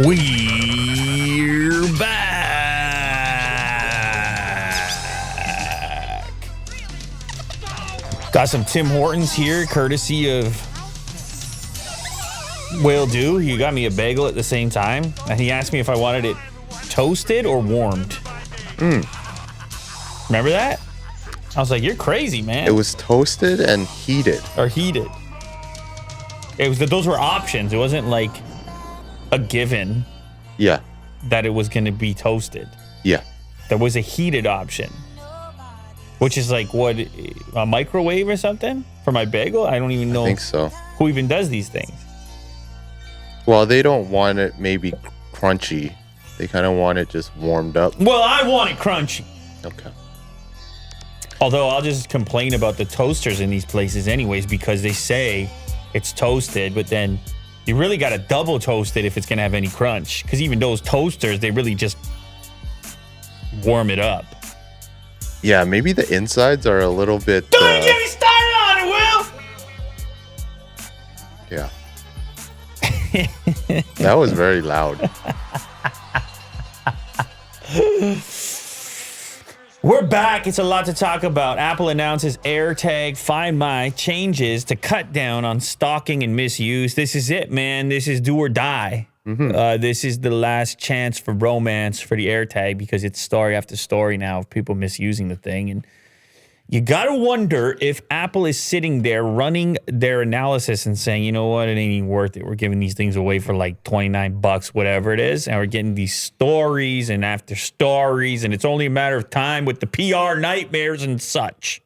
We're back. Got some Tim Hortons here, courtesy of Will Do. He got me a bagel at the same time, and he asked me if I wanted it toasted or warmed. Remember that? I was like, "You're crazy, man." It was toasted and heated. Or heated. It was those were options. It wasn't like a given. Yeah. That it was going to be toasted. Yeah. There was a heated option, which is like what, a microwave or something for my bagel? I don't even know. I think so. Who even does these things? Well, they don't want it maybe crunchy. They kind of want it just warmed up. Well, I want it crunchy. Okay. Although I'll just complain about the toasters in these places anyways, because they say it's toasted, but then you really got to double toast it if it's going to have any crunch. Because even those toasters, they really just warm it up. Yeah, maybe the insides are a little bit... Don't even get me started on it, Will! Yeah. That was very loud. We're back. It's a lot to talk about. Apple announces AirTag Find My changes to cut down on stalking and misuse. This is it, man. This is do or die. This is the last chance for romance for the AirTag, because it's story after story now of people misusing the thing. And you got to wonder if Apple is sitting there running their analysis and saying, you know what, it ain't even worth it. We're giving these things away for like $29, whatever it is. And we're getting these stories and after stories. And it's only a matter of time with the PR nightmares and such.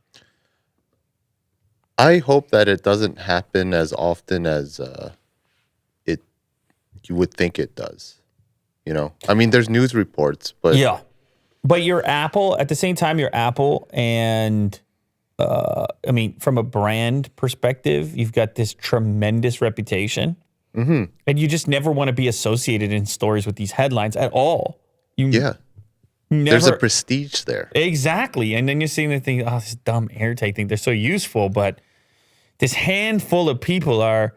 I hope that it doesn't happen as often as you would think it does. You know, I mean, there's news reports, but yeah. But you're Apple, at the same time, you're Apple, and I mean, from a brand perspective, you've got this tremendous reputation, and you just never want to be associated in stories with these headlines at all. Yeah. There's a prestige there. Exactly. And then you're seeing the thing, oh, this dumb AirTag thing, they're so useful, but this handful of people are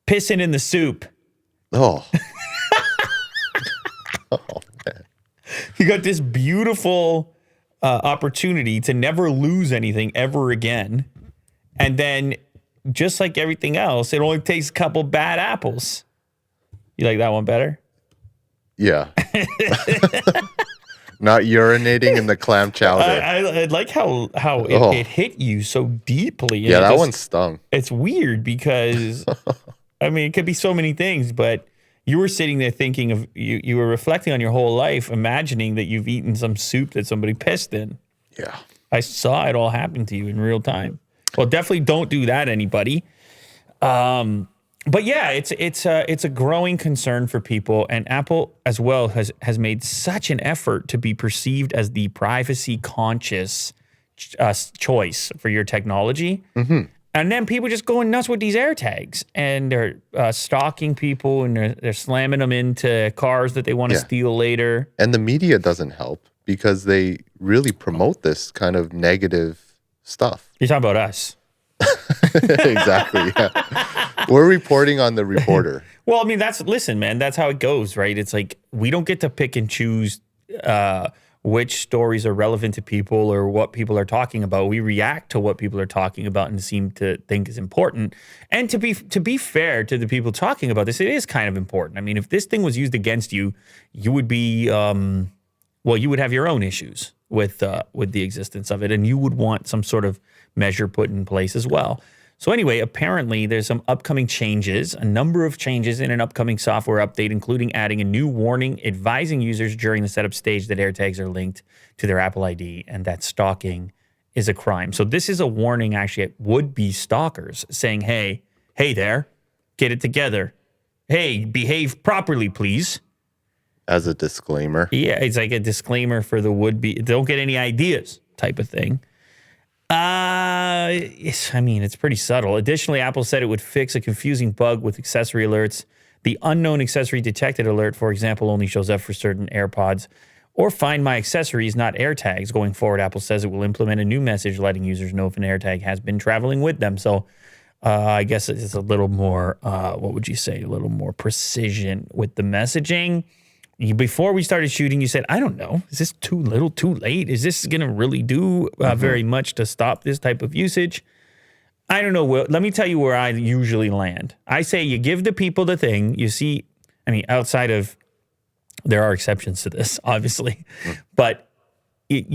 pissing in the soup. Oh. Oh, man. You got this beautiful opportunity to never lose anything ever again. And then, just like everything else, it only takes a couple bad apples. You like that one better? Yeah. Not urinating in the clam chowder. I like how it hit you so deeply. Yeah, that one stung. It's weird because, I mean, it could be so many things, but you were sitting there thinking of, you were reflecting on your whole life, imagining that you've eaten some soup that somebody pissed in. Yeah. I saw it all happen to you in real time. Well, definitely don't do that, anybody. But yeah, it's a growing concern for people, and Apple as well has made such an effort to be perceived as the privacy conscious choice for your technology. And then people just going nuts with these AirTags, and they're stalking people, and they're slamming them into cars that they want to steal later. And the media doesn't help because they really promote this kind of negative stuff. You're talking about us. Exactly. Yeah. We're reporting on the reporter. Well, I mean, listen, man, that's how it goes, right? It's like we don't get to pick and choose which stories are relevant to people or what people are talking about. We react to what people are talking about and seem to think is important. And to be fair to the people talking about this, it is kind of important. I mean, if this thing was used against you, you would be, you would have your own issues with the existence of it, and you would want some sort of measure put in place as well. So anyway, apparently there's some upcoming changes, a number of changes in an upcoming software update, including adding a new warning advising users during the setup stage that AirTags are linked to their Apple ID and that stalking is a crime. So this is a warning actually at would-be stalkers saying, hey there, get it together. Hey, behave properly, please. As a disclaimer. Yeah, it's like a disclaimer for the would-be, don't get any ideas type of thing. I mean, it's pretty subtle. Additionally, Apple said it would fix a confusing bug with accessory alerts. The unknown accessory detected alert, for example, only shows up for certain AirPods or Find My Accessories, not AirTags. Going forward, Apple says it will implement a new message letting users know if an AirTag has been traveling with them. So I guess it's a little more, what would you say, a little more precision with the messaging. Before we started shooting, you said, I don't know, is this too little, too late? Is this going to really do very much to stop this type of usage? I don't know. Let me tell you where I usually land. I say you give the people the thing. You see, I mean, outside of, there are exceptions to this, obviously, but it's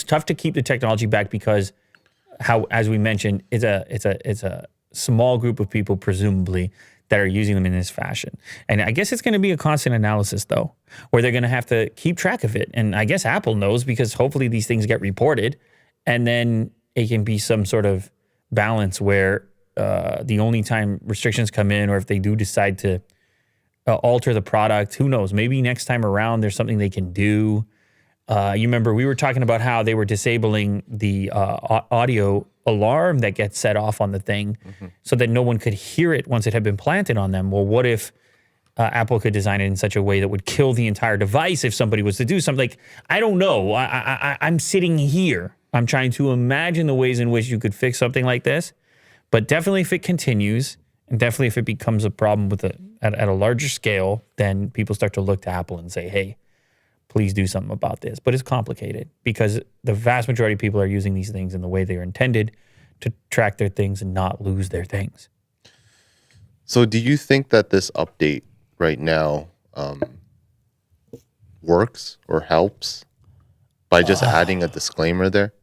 tough to keep the technology back because how, as we mentioned, it's a small group of people, presumably, that are using them in this fashion. And I guess it's going to be a constant analysis, though, where they're going to have to keep track of it. And I guess Apple knows because hopefully these things get reported, and then it can be some sort of balance where the only time restrictions come in, or if they do decide to alter the product, who knows? Maybe next time around there's something they can do. You remember we were talking about how they were disabling the audio alarm that gets set off on the thing so that no one could hear it once it had been planted on them. Well, what if Apple could design it in such a way that would kill the entire device if somebody was to do something? Like, I don't know. I'm sitting here. I'm trying to imagine the ways in which you could fix something like this. But definitely if it continues, and definitely if it becomes a problem with at a larger scale, then people start to look to Apple and say, hey, please do something about this. But it's complicated because the vast majority of people are using these things in the way they are intended to track their things and not lose their things. So do you think that this update right now works or helps by just adding a disclaimer there?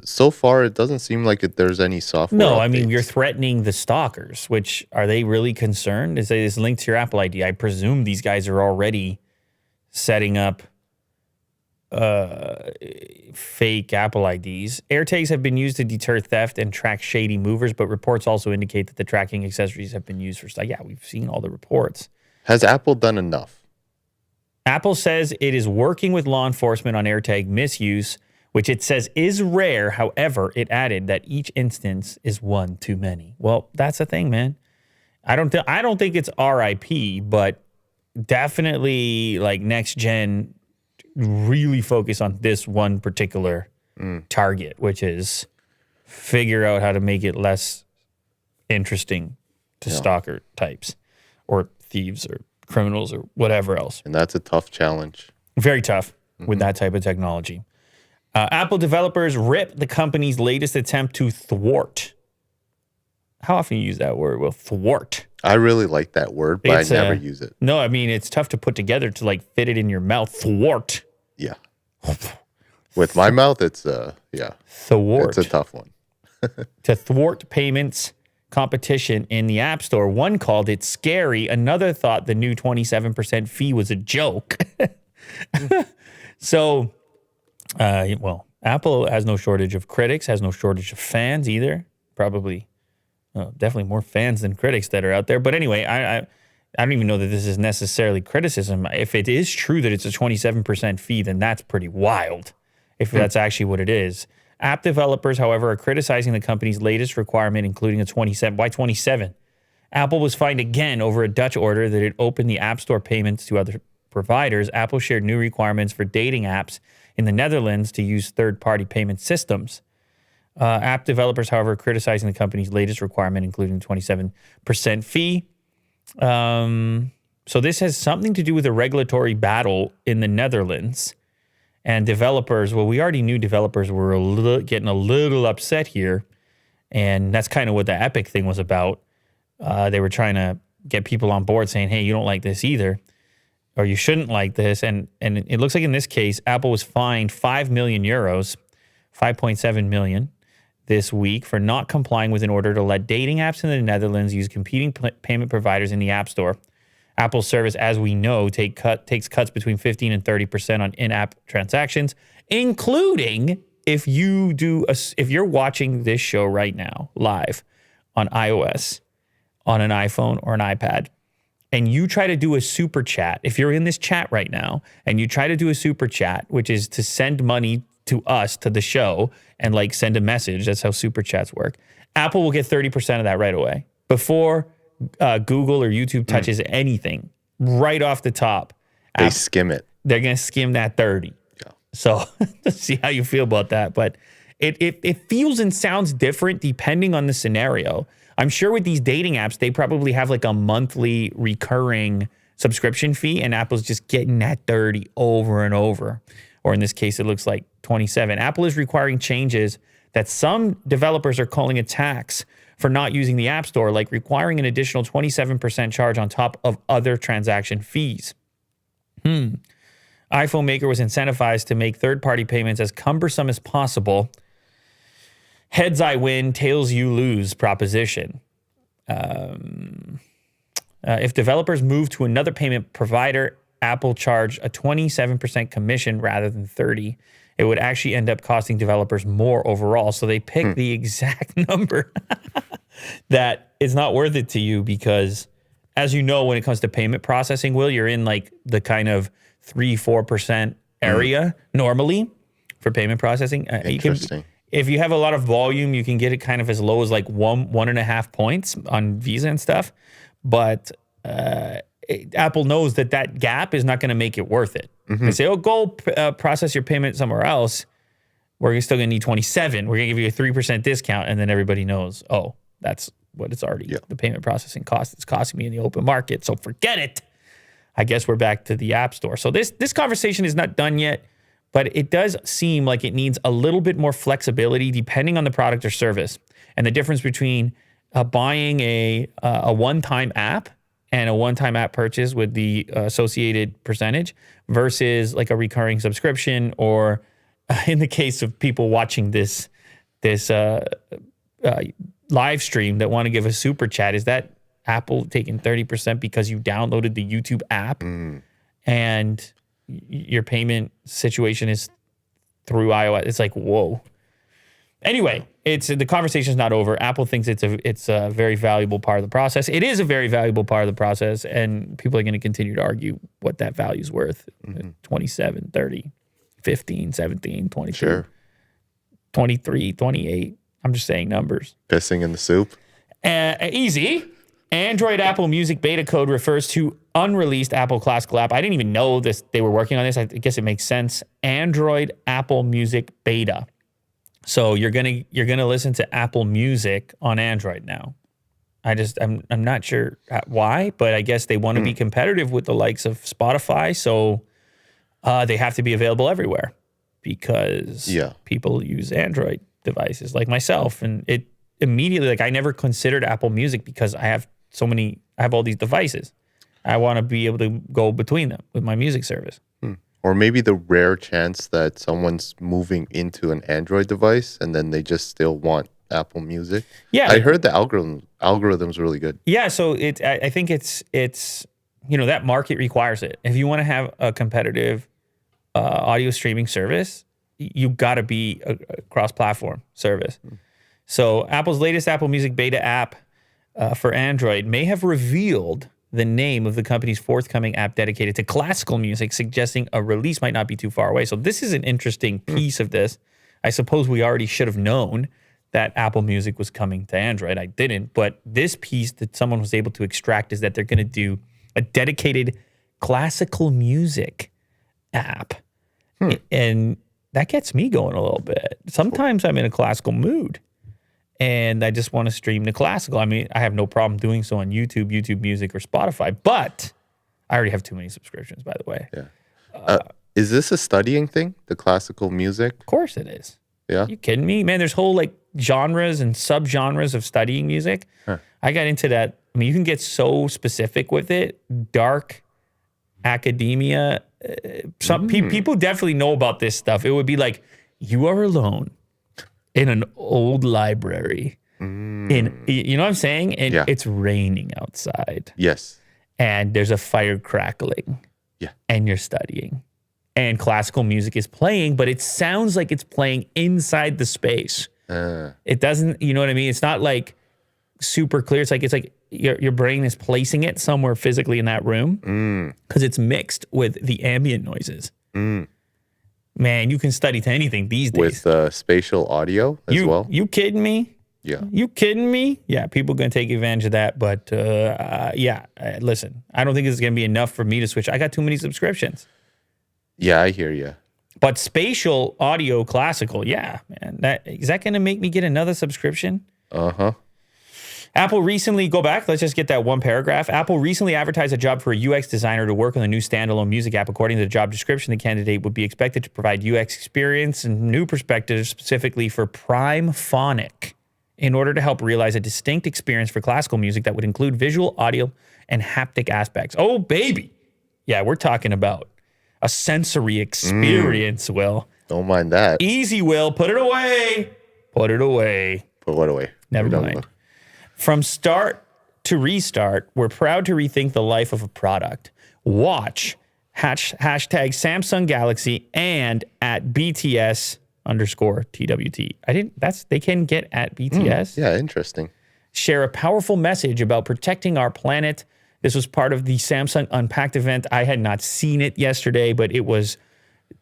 So far, it doesn't seem like there's any software No, updates. I mean, you're threatening the stalkers, which, are they really concerned? Is this linked to your Apple ID? I presume these guys are already setting up fake Apple IDs. AirTags have been used to deter theft and track shady movers, but reports also indicate that the tracking accessories have been used for stuff. Yeah, we've seen all the reports. Has Apple done enough? Apple says it is working with law enforcement on AirTag misuse, which it says is rare. However, it added that each instance is one too many. Well, that's the thing, man. I don't think it's RIP, but definitely like next gen really focus on this one particular target, which is figure out how to make it less interesting to stalker types or thieves or criminals or whatever else. And that's a tough challenge. Very tough with that type of technology. Apple developers rip the company's latest attempt to thwart. How often you use that word? Well, thwart. I really like that word, but I never use it. No, I mean, it's tough to put together to like fit it in your mouth. Thwart. Yeah. With my mouth, it's, yeah. Thwart. It's a tough one. To thwart payments competition in the App Store. One called it scary. Another thought the new 27% fee was a joke. So, well, Apple has no shortage of critics, has no shortage of fans either. Probably, definitely more fans than critics that are out there. But anyway, I don't even know that this is necessarily criticism. If it is true that it's a 27% fee, then that's pretty wild, if that's actually what it is. App developers, however, are criticizing the company's latest requirement, including a 27. Why 27? Apple was fined again over a Dutch order that it opened the App Store payments to other providers. Apple shared new requirements for dating apps in the Netherlands to use third-party payment systems. App developers, however, are criticizing the company's latest requirement, including 27% fee. So this has something to do with a regulatory battle in the Netherlands. And developers, well, we already knew developers were getting a little upset here. And that's kind of what the Epic thing was about. They were trying to get people on board saying, hey, you don't like this either, or you shouldn't like this. And it looks like in this case, Apple was fined 5 million euros, 5.7 million this week for not complying with an order to let dating apps in the Netherlands use competing payment providers in the App Store. Apple's service, as we know, takes cuts between 15 and 30% on in-app transactions, including if you're watching this show right now live on iOS, on an iPhone or an iPad, and you try to do a super chat. If you're in this chat right now and you try to do a super chat, which is to send money to us, to the show, and like send a message, that's how super chats work, Apple will get 30% of that right away before Google or YouTube touches anything right off the top. They skim it. They're going to skim that 30. Yeah. So see how you feel about that. But it feels and sounds different depending on the scenario. I'm sure with these dating apps, they probably have like a monthly recurring subscription fee, and Apple's just getting that 30 over and over. Or in this case, it looks like 27. Apple is requiring changes that some developers are calling a tax for not using the App Store, like requiring an additional 27% charge on top of other transaction fees. iPhone maker was incentivized to make third-party payments as cumbersome as possible. Heads I win, tails you lose proposition. If developers move to another payment provider, Apple charged a 27% commission rather than 30%. It would actually end up costing developers more overall. So they pick the exact number that is not worth it to you because, as you know, when it comes to payment processing, Will, you're in like the kind of 3-4% area normally for payment processing. Interesting. If you have a lot of volume, you can get it kind of as low as like 1.5 points on Visa and stuff. But Apple knows that gap is not going to make it worth it. They say, oh, go process your payment somewhere else. We're still going to need 27. We're going to give you a 3% discount. And then everybody knows, oh, that's what it's already, the payment processing cost. It's costing me in the open market. So forget it. I guess we're back to the App Store. So this conversation is not done yet, but it does seem like it needs a little bit more flexibility depending on the product or service. And the difference between buying a one-time app and a one-time app purchase with the associated percentage versus like a recurring subscription, or in the case of people watching this live stream that want to give a super chat, is that Apple taking 30% because you downloaded the YouTube app and your payment situation is through iOS? It's like, whoa. Anyway, the conversation's not over. Apple thinks it's a very valuable part of the process. It is a very valuable part of the process, and people are going to continue to argue what that value is worth. 27, 30, 15, 17, 22, Sure. 23, 28. I'm just saying numbers. Pissing in the soup. Easy. Android Apple Music beta code refers to unreleased Apple Classical app. I didn't even know they were working on this. I guess it makes sense. Android Apple Music beta. So you're gonna listen to Apple Music on Android now. I'm not sure why, but I guess they want to be competitive with the likes of Spotify. So they have to be available everywhere because people use Android devices like myself, and it immediately, like, I never considered Apple Music because I have all these devices. I want to be able to go between them with my music service. Or maybe the rare chance that someone's moving into an Android device and then they just still want Apple Music. Yeah, I heard the algorithm's really good. Yeah, so I think it's that market requires it. If you want to have a competitive audio streaming service, you got to be a cross-platform service. So Apple's latest Apple Music beta app for Android may have revealed the name of the company's forthcoming app dedicated to classical music, suggesting a release might not be too far away. So this is an interesting piece of this. I suppose we already should have known that Apple Music was coming to Android. I didn't, but this piece that someone was able to extract is that they're going to do a dedicated classical music app. And that gets me going a little bit. Sometimes I'm in a classical mood and I just want to stream the classical. I mean, I have no problem doing so on YouTube Music, or Spotify, but I already have too many subscriptions, by the way. Yeah. Is this a studying thing, the classical music? Of course it is. Yeah. You kidding me? Man, there's whole like genres and subgenres of studying music. I got into that. I mean, you can get so specific with it. Dark academia. Some people definitely know about this stuff. It would be like, you are alone in an old library. You know what I'm saying? And it's raining outside. Yes. And there's a fire crackling. Yeah. And you're studying. And classical music is playing, but it sounds like it's playing inside the space. It doesn't, you know what I mean? It's not like super clear. It's like your brain is placing it somewhere physically in that room because it's mixed with the ambient noises. Man, you can study to anything these days. With spatial audio as well? You kidding me? Yeah. You kidding me? Yeah, people are going to take advantage of that. But listen, I don't think this is going to be enough for me to switch. I got too many subscriptions. Yeah, I hear you. But spatial audio classical, yeah, man. Is that going to make me get another subscription? Uh-huh. Apple recently, go back, let's just get that one paragraph. Apple recently advertised a job for a UX designer to work on the new standalone music app. According to the job description, the candidate would be expected to provide UX experience and new perspectives specifically for Prime Phonic in order to help realize a distinct experience for classical music that would include visual, audio, and haptic aspects. Oh, baby. Yeah, we're talking about a sensory experience, Will. Don't mind that. Easy, Will. Put it away. Put it away. Put what away? Never mind. From start to restart, we're proud to rethink the life of a product. Watch hashtag Samsung Galaxy and at BTS_TWT. They can get at BTS. Yeah, interesting. Share a powerful message about protecting our planet. This was part of the Samsung Unpacked event. I had not seen it yesterday, but it was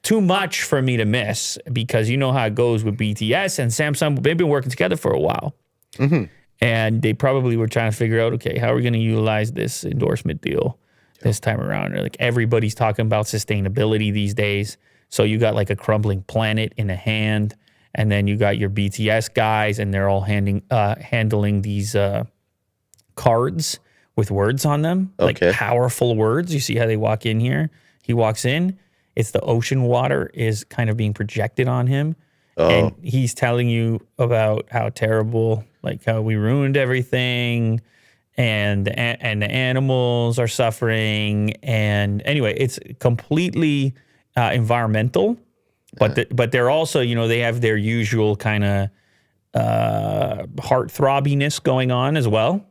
too much for me to miss because you know how it goes with BTS and Samsung. They've been working together for a while. Mm-hmm. And they probably were trying to figure out, okay, how are we going to utilize this endorsement deal this time around? Like everybody's talking about sustainability these days. So you got like a crumbling planet in a hand, and then you got your BTS guys, and they're all handling these cards with words on them, like powerful words. You see how they walk in here? He walks in. It's the ocean water is kind of being projected on him. Oh. And he's telling you about how terrible, like how we ruined everything and the animals are suffering. And anyway, it's completely environmental, but they're also, you know, they have their usual kind of heart throbbiness going on as well.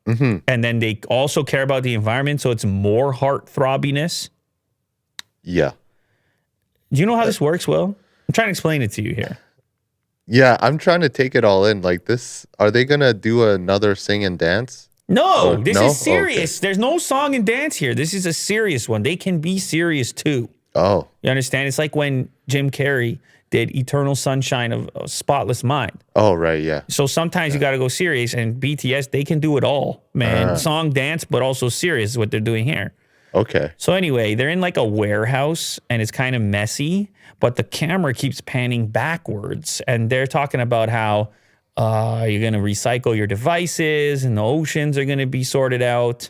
Mm-hmm. And then they also care about the environment, so it's more heart throbbiness. Yeah. Do you know how this works, Will? I'm trying to explain it to you here. Yeah, I'm trying to take it all in. Like this, are they going to do another sing and dance? No, this is serious. Okay. There's no song and dance here. This is a serious one. They can be serious too. Oh. You understand? It's like when Jim Carrey did Eternal Sunshine of a Spotless Mind. Oh, right, yeah. So sometimes you got to go serious, and BTS, they can do it all, man. Song, dance, but also serious is what they're doing here. Okay. So anyway, they're in like a warehouse, and it's kind of messy, but the camera keeps panning backwards, and they're talking about how you're going to recycle your devices, and the oceans are going to be sorted out,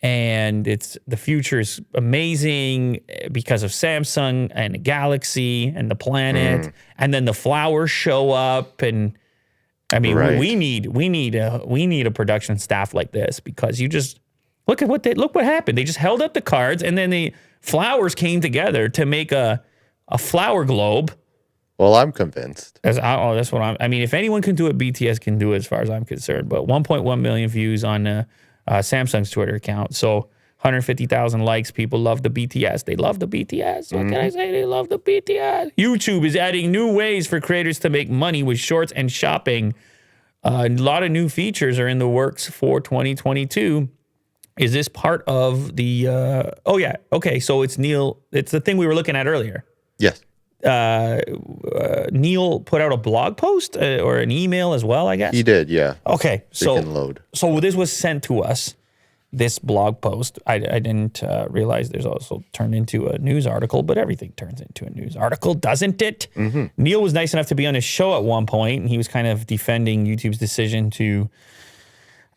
and the future is amazing because of Samsung and the Galaxy and the planet, and then the flowers show up, and I mean, we need a production staff like this because you just. Look what happened. They just held up the cards, and then the flowers came together to make a flower globe. Well, I'm convinced. That's what I mean, if anyone can do it, BTS can do it as far as I'm concerned. But 1.1 million views on Samsung's Twitter account. So 150,000 likes. People love the BTS. They love the BTS. What can I say? They love the BTS. YouTube is adding new ways for creators to make money with shorts and shopping. A lot of new features are in the works for 2022. Is this part of the, oh yeah, okay, so it's Neil, it's the thing we were looking at earlier. Yes. Neil put out a blog post or an email as well, I guess? He did, yeah. Okay, so this was sent to us, this blog post. I didn't realize there's also turned into a news article, but everything turns into a news article, doesn't it? Mm-hmm. Neil was nice enough to be on his show at one point, and he was kind of defending YouTube's decision to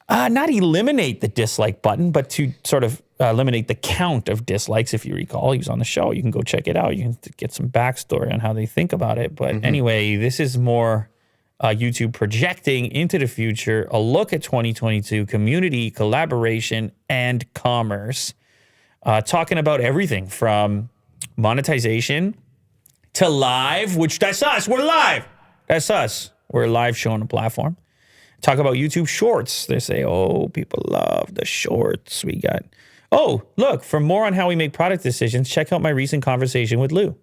not eliminate the dislike button, but to sort of eliminate the count of dislikes. If you recall, he was on the show. You can go check it out. You can get some backstory on how they think about it. But anyway, this is more YouTube projecting into the future, a look at 2022, community, collaboration, and commerce. Talking about everything from monetization to live, which that's us. We're live. That's us. We're a live show on the platform. Talk about YouTube Shorts. They say, oh, people love the shorts we got. Oh, look, for more on how we make product decisions, check out my recent conversation with Lew.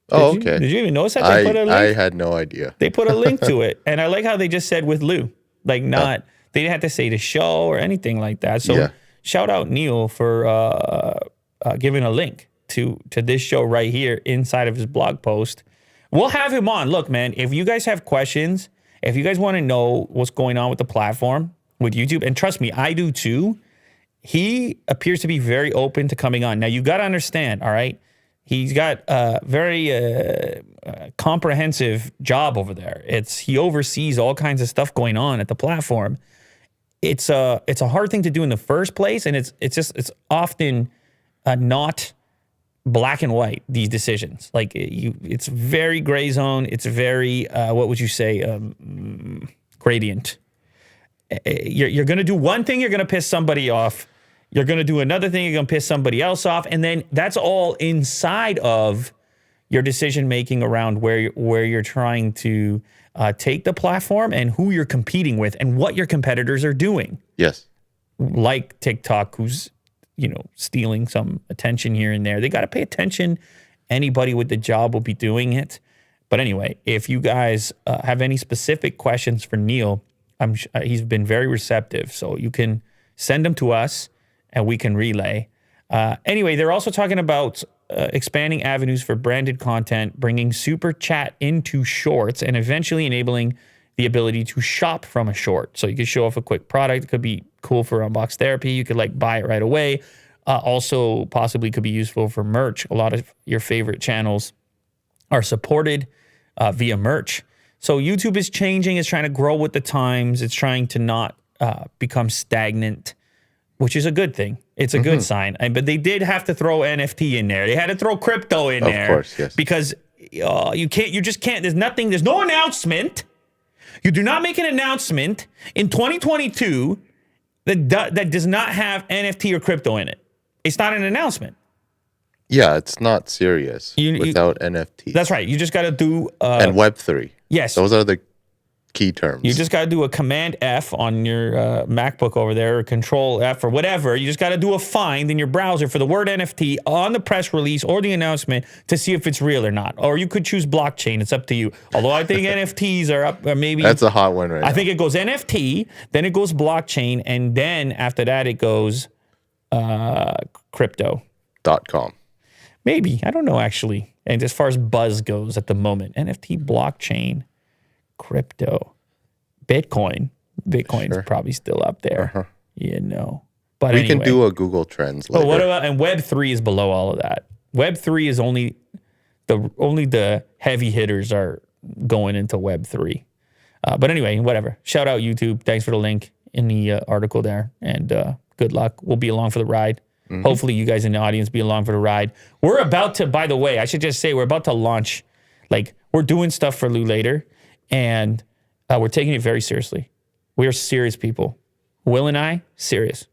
Did you even notice that they put a link? I had no idea. They put a link to it. And I like how they just said with Lew. Like they didn't have to say the show or anything like that. So shout out Neil for giving a link to this show right here inside of his blog post. We'll have him on. Look, man, if you guys have questions, if you guys want to know what's going on with the platform, with YouTube, and trust me, I do too, he appears to be very open to coming on. Now, you got to understand, all right, He's got a very comprehensive job over there. He oversees all kinds of stuff going on at the platform. It's a hard thing to do in the first place, and it's often not black and white, these decisions. Like it's very gray zone. It's very what would you say, gradient. You're going to do one thing, you're going to piss somebody off. You're going to do another thing, you're going to piss somebody else off. And then that's all inside of your decision making around where you're trying to take the platform and who you're competing with and what your competitors are doing. Yes. Like TikTok, who's, stealing some attention here and there. They got to pay attention. Anybody with the job will be doing it. But anyway, if you guys have any specific questions for Neil, he's been very receptive. So you can send them to us and we can relay. Anyway, they're also talking about expanding avenues for branded content, bringing super chat into shorts, and eventually enabling the ability to shop from a short. So you could show off a quick product. It could be cool for unbox therapy. You could buy it right away. Also possibly could be useful for merch. A lot of your favorite channels are supported via merch. So YouTube is changing. It's trying to grow with the times. It's trying to not become stagnant, which is a good thing. It's a good sign. But they did have to throw NFT in there. They had to throw crypto in there. Of course, yes. Because you just can't, there's no announcement. You do not make an announcement in 2022 that does not have NFT or crypto in it. It's not an announcement. Yeah, it's not serious without NFT. That's right. You just got to do... and Web3. Yes. Those are the key terms. You just got to do a Command F on your MacBook over there, or Control F or whatever. You just got to do a find in your browser for the word NFT on the press release or the announcement to see if it's real or not. Or you could choose blockchain. It's up to you. Although I think NFTs are up, or maybe... That's a hot one right now. I think it goes NFT, then it goes blockchain, and then after that it goes crypto.com. Maybe. I don't know, actually. And as far as buzz goes at the moment, NFT, blockchain, crypto, Bitcoin's probably still up there, But we can do a Google Trends later. Oh, what about, and Web3 is below all of that. Web3 is only the heavy hitters are going into Web3. But anyway, whatever. Shout out YouTube. Thanks for the link in the article there. And good luck. We'll be along for the ride. Mm-hmm. Hopefully you guys in the audience be along for the ride. We're about to, by the way, I should just say, we're about to launch, we're doing stuff for Lew Later, and we're taking it very seriously. We are serious people. Will and I, serious.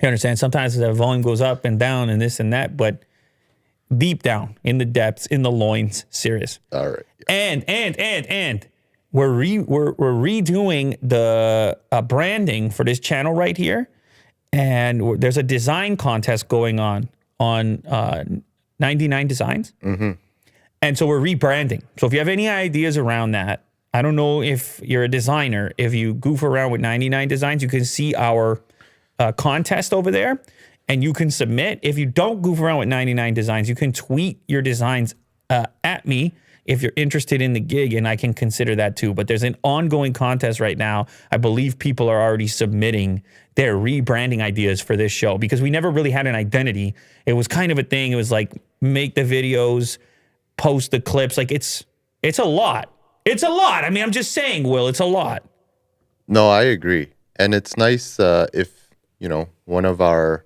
You understand? Sometimes the volume goes up and down and this and that, but deep down, in the depths, in the loins, serious. All right. Yeah. And we're redoing the branding for this channel right here. And there's a design contest going on 99 Designs. Mm-hmm. And so we're rebranding. So if you have any ideas around that, I don't know if you're a designer. If you goof around with 99 Designs, you can see our contest over there and you can submit. If you don't goof around with 99 Designs, you can tweet your designs at me if you're interested in the gig, and I can consider that too. But there's an ongoing contest right now. I believe people are already submitting their rebranding ideas for this show because we never really had an identity. It was kind of a thing. It was make the videos, post the clips. It's a lot. It's a lot. I mean, I'm just saying, Will, it's a lot. No, I agree. And it's nice if, one of our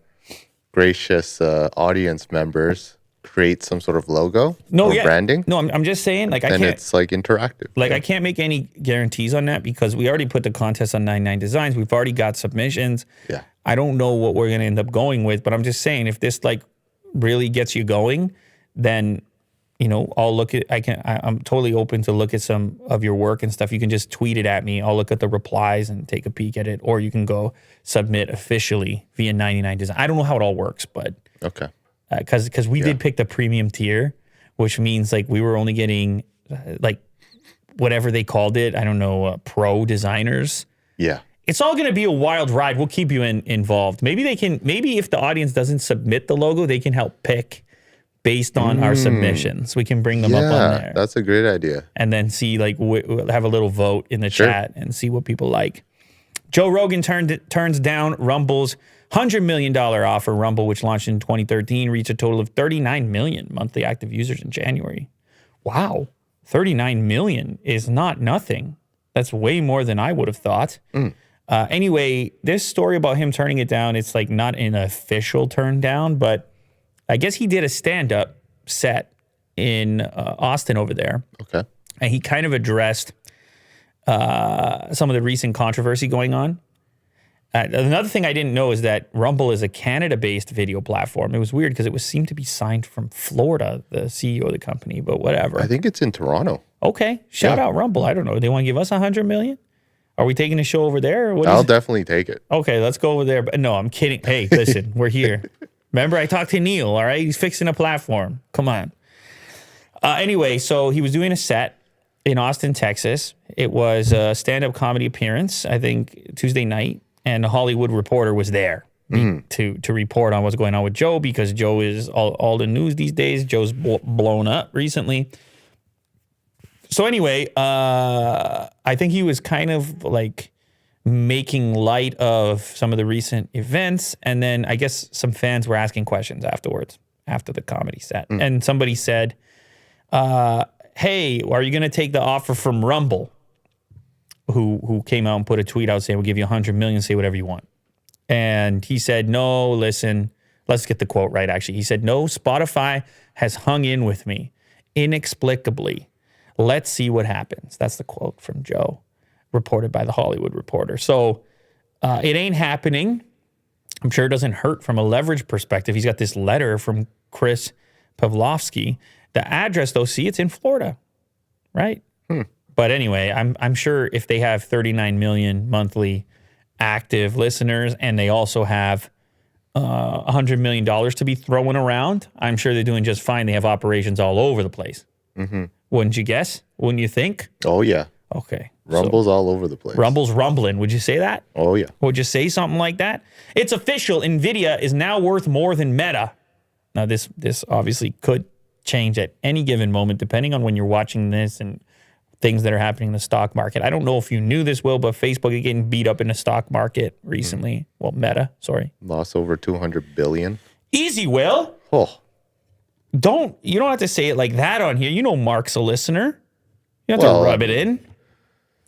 gracious audience members create some sort of logo or branding. No, I'm just saying, I can't. It's interactive. I can't make any guarantees on that because we already put the contest on 99 Designs. We've already got submissions. Yeah. I don't know what we're going to end up going with, but I'm just saying if this really gets you going, then I'll look at. I'm totally open to look at some of your work and stuff. You can just tweet it at me. I'll look at the replies and take a peek at it, or you can go submit officially via 99 Design. I don't know how it all works, but okay. Because we did pick the premium tier, which means we were only getting whatever they called it. I don't know, pro designers. Yeah. It's all going to be a wild ride. We'll keep you involved. Maybe if the audience doesn't submit the logo, they can help pick based on our submissions. We can bring them up on there. That's a great idea. And then see, we'll have a little vote in the chat and see what people like. Joe Rogan turns down Rumble's $100 million offer. Rumble, which launched in 2013, reached a total of 39 million monthly active users in January. Wow. 39 million is not nothing. That's way more than I would have thought. Anyway, this story about him turning it down, it's like not an official turn down, but I guess he did a stand-up set in Austin over there. Okay. And he kind of addressed some of the recent controversy going on. Another thing I didn't know is that Rumble is a Canada-based video platform. It was weird because it seemed to be signed from Florida, the CEO of the company, but whatever. I think it's in Toronto. Okay. Shout out Rumble. I don't know. They want to give us $100 million? Are we taking a show over there? I'll definitely take it. Okay, let's go over there. But no, I'm kidding. Hey, listen, we're here. Remember, I talked to Neil, all right? He's fixing a platform. Come on. Anyway, so he was doing a set in Austin, Texas. It was a stand-up comedy appearance, I think, Tuesday night. And the Hollywood Reporter was there to report on what's going on with Joe, because Joe is all the news these days. Joe's blown up recently. So anyway, I think he was kind of like making light of some of the recent events. And then I guess some fans were asking questions afterwards, after the comedy set. And somebody said, hey, are you going to take the offer from Rumble? Who came out and put a tweet out saying, we'll give you $100 million, say whatever you want. And he said, no, listen, let's get the quote right, actually. He said, no, Spotify has hung in with me inexplicably. Let's see what happens. That's the quote from Joe, reported by the Hollywood Reporter. So it ain't happening. I'm sure it doesn't hurt from a leverage perspective. He's got this letter from Chris Pavlovsky. The address, though, see, it's in Florida, right? But anyway, I'm sure if they have 39 million monthly active listeners and they also have $100 million to be throwing around, I'm sure they're doing just fine. They have operations all over the place. Wouldn't you guess? Wouldn't you think? Oh, yeah. Okay. Rumble's all over the place. Rumble's rumbling. Would you say that? Oh, yeah. Would you say something like that? It's official. Nvidia is now worth more than Meta. Now, this obviously could change at any given moment, depending on when you're watching this and things that are happening in the stock market. I don't know if you knew this, Will, but Facebook is getting beat up in the stock market recently. Well, Meta, sorry. Lost over $200 billion. Easy, Will. Oh. You don't have to say it like that on here. You know Mark's a listener. You have to rub it in.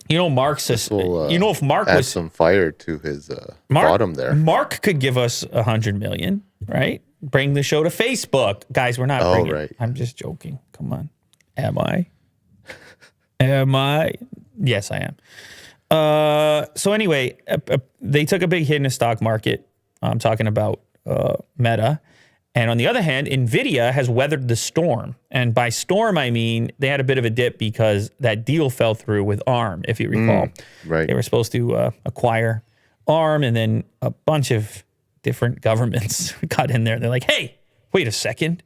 You know Mark's a, you know if Mark add was some fire to his bottom there. Mark could give us $100 million, right? Bring the show to Facebook. Guys, we're not bringing right. I'm just joking. Come on. Am I? Am I? Yes, I am. So anyway, they took a big hit in the stock market. I'm talking about Meta. And on the other hand, Nvidia has weathered the storm. And by storm, I mean they had a bit of a dip because that deal fell through with ARM, if you recall. Right. They were supposed to acquire ARM, and then a bunch of different governments got in there. They're like, hey, wait a second.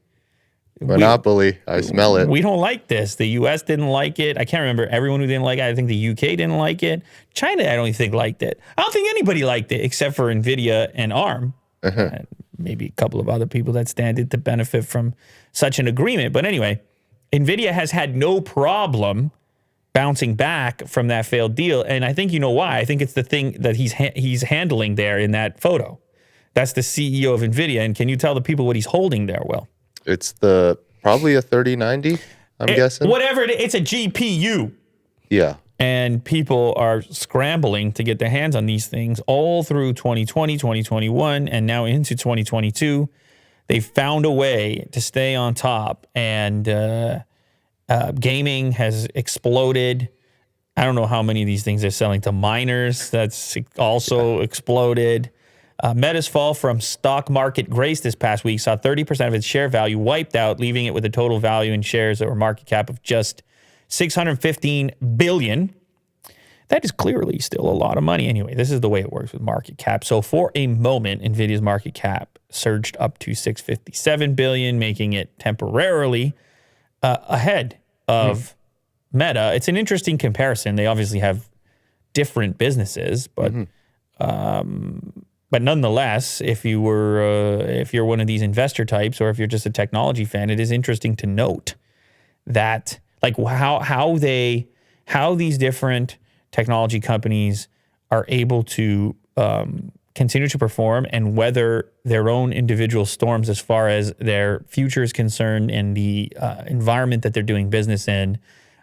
Monopoly. I smell it. We don't like this. The U.S. didn't like it. I can't remember everyone who didn't like it. I think the U.K. didn't like it. China, I don't think liked it. I don't think anybody liked it except for Nvidia and ARM. And maybe a couple of other people that stand to benefit from such an agreement. But anyway, Nvidia has had no problem bouncing back from that failed deal. And I think you know why. I think it's the thing that he's handling there in that photo. That's the CEO of Nvidia. And can you tell the people what he's holding there, Will? It's probably a 3090, I'm guessing. Whatever it is, it's a GPU. Yeah. And people are scrambling to get their hands on these things all through 2020, 2021, and now into 2022. They found a way to stay on top, and gaming has exploded. I don't know how many of these things they're selling to miners. That's also exploded. Meta's fall from stock market grace this past week saw 30% of its share value wiped out, leaving it with a total value in shares or market cap of just $615 billion. That is clearly still a lot of money. Anyway, this is the way it works with market cap. So for a moment, Nvidia's market cap surged up to $657 billion, making it temporarily ahead of Meta. It's an interesting comparison. They obviously have different businesses, but nonetheless, if you're one of these investor types, or if you're just a technology fan, it is interesting to note that like how these different technology companies are able to continue to perform and weather their own individual storms as far as their future is concerned and the environment that they're doing business in.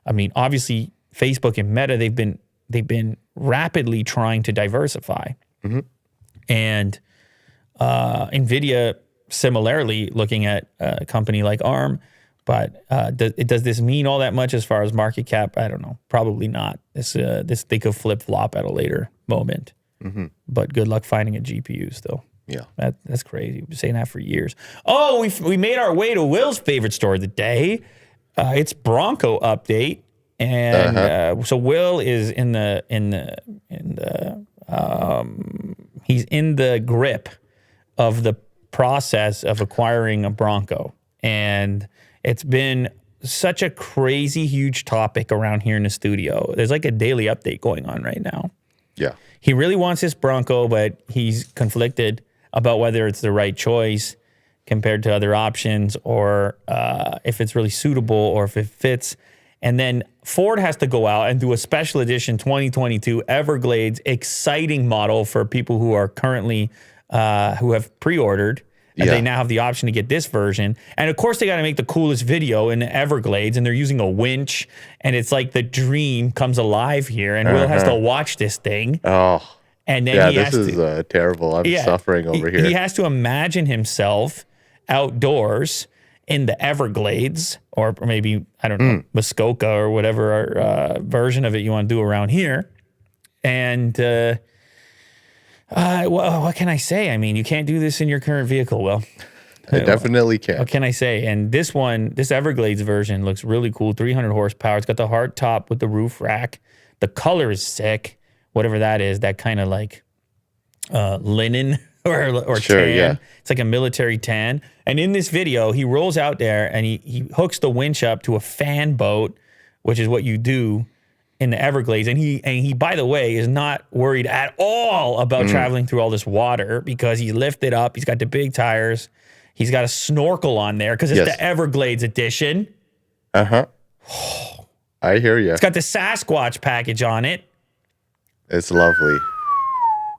I mean, obviously, Facebook and Meta, they've been rapidly trying to diversify. And Nvidia, similarly, looking at a company like ARM. But does this mean all that much as far as market cap? I don't know. Probably not. This they could flip-flop at a later moment. But good luck finding a GPU still. Yeah. That's crazy. We've been saying that for years. Oh, we made our way to Will's favorite story of the day. It's Bronco update. And so Will is he's in the grip of the process of acquiring a Bronco. And it's been such a crazy, huge topic around here in the studio. There's like a daily update going on right now. Yeah. He really wants this Bronco, but he's conflicted about whether it's the right choice compared to other options, or if it's really suitable, or if it fits. And then Ford has to go out and do a special edition 2022 Everglades exciting model for people who are currently, who have pre-ordered. And they now have the option to get this version. And of course, they got to make the coolest video in the Everglades, and they're using a winch. And it's like the dream comes alive here. And Will has to watch this thing. Oh. And then this is terrible. I'm suffering over here. He has to imagine himself outdoors in the Everglades, or maybe, I don't know, Muskoka or whatever version of it you want to do around here. And well, what can I say? I mean, you can't do this in your current vehicle, Will. I definitely can. What can I say? And this Everglades version looks really cool. 300 horsepower. It's got the hard top with the roof rack. The color is sick. Whatever that is, that kind of like linen or sure, tan. Yeah. It's like a military tan. And in this video, he rolls out there and he hooks the winch up to a fan boat, which is what you do in the Everglades. And he, by the way, is not worried at all about traveling through all this water, because he's lifted up. He's got the big tires. He's got a snorkel on there because it's the Everglades edition. I hear you. It's got the Sasquatch package on it. It's lovely.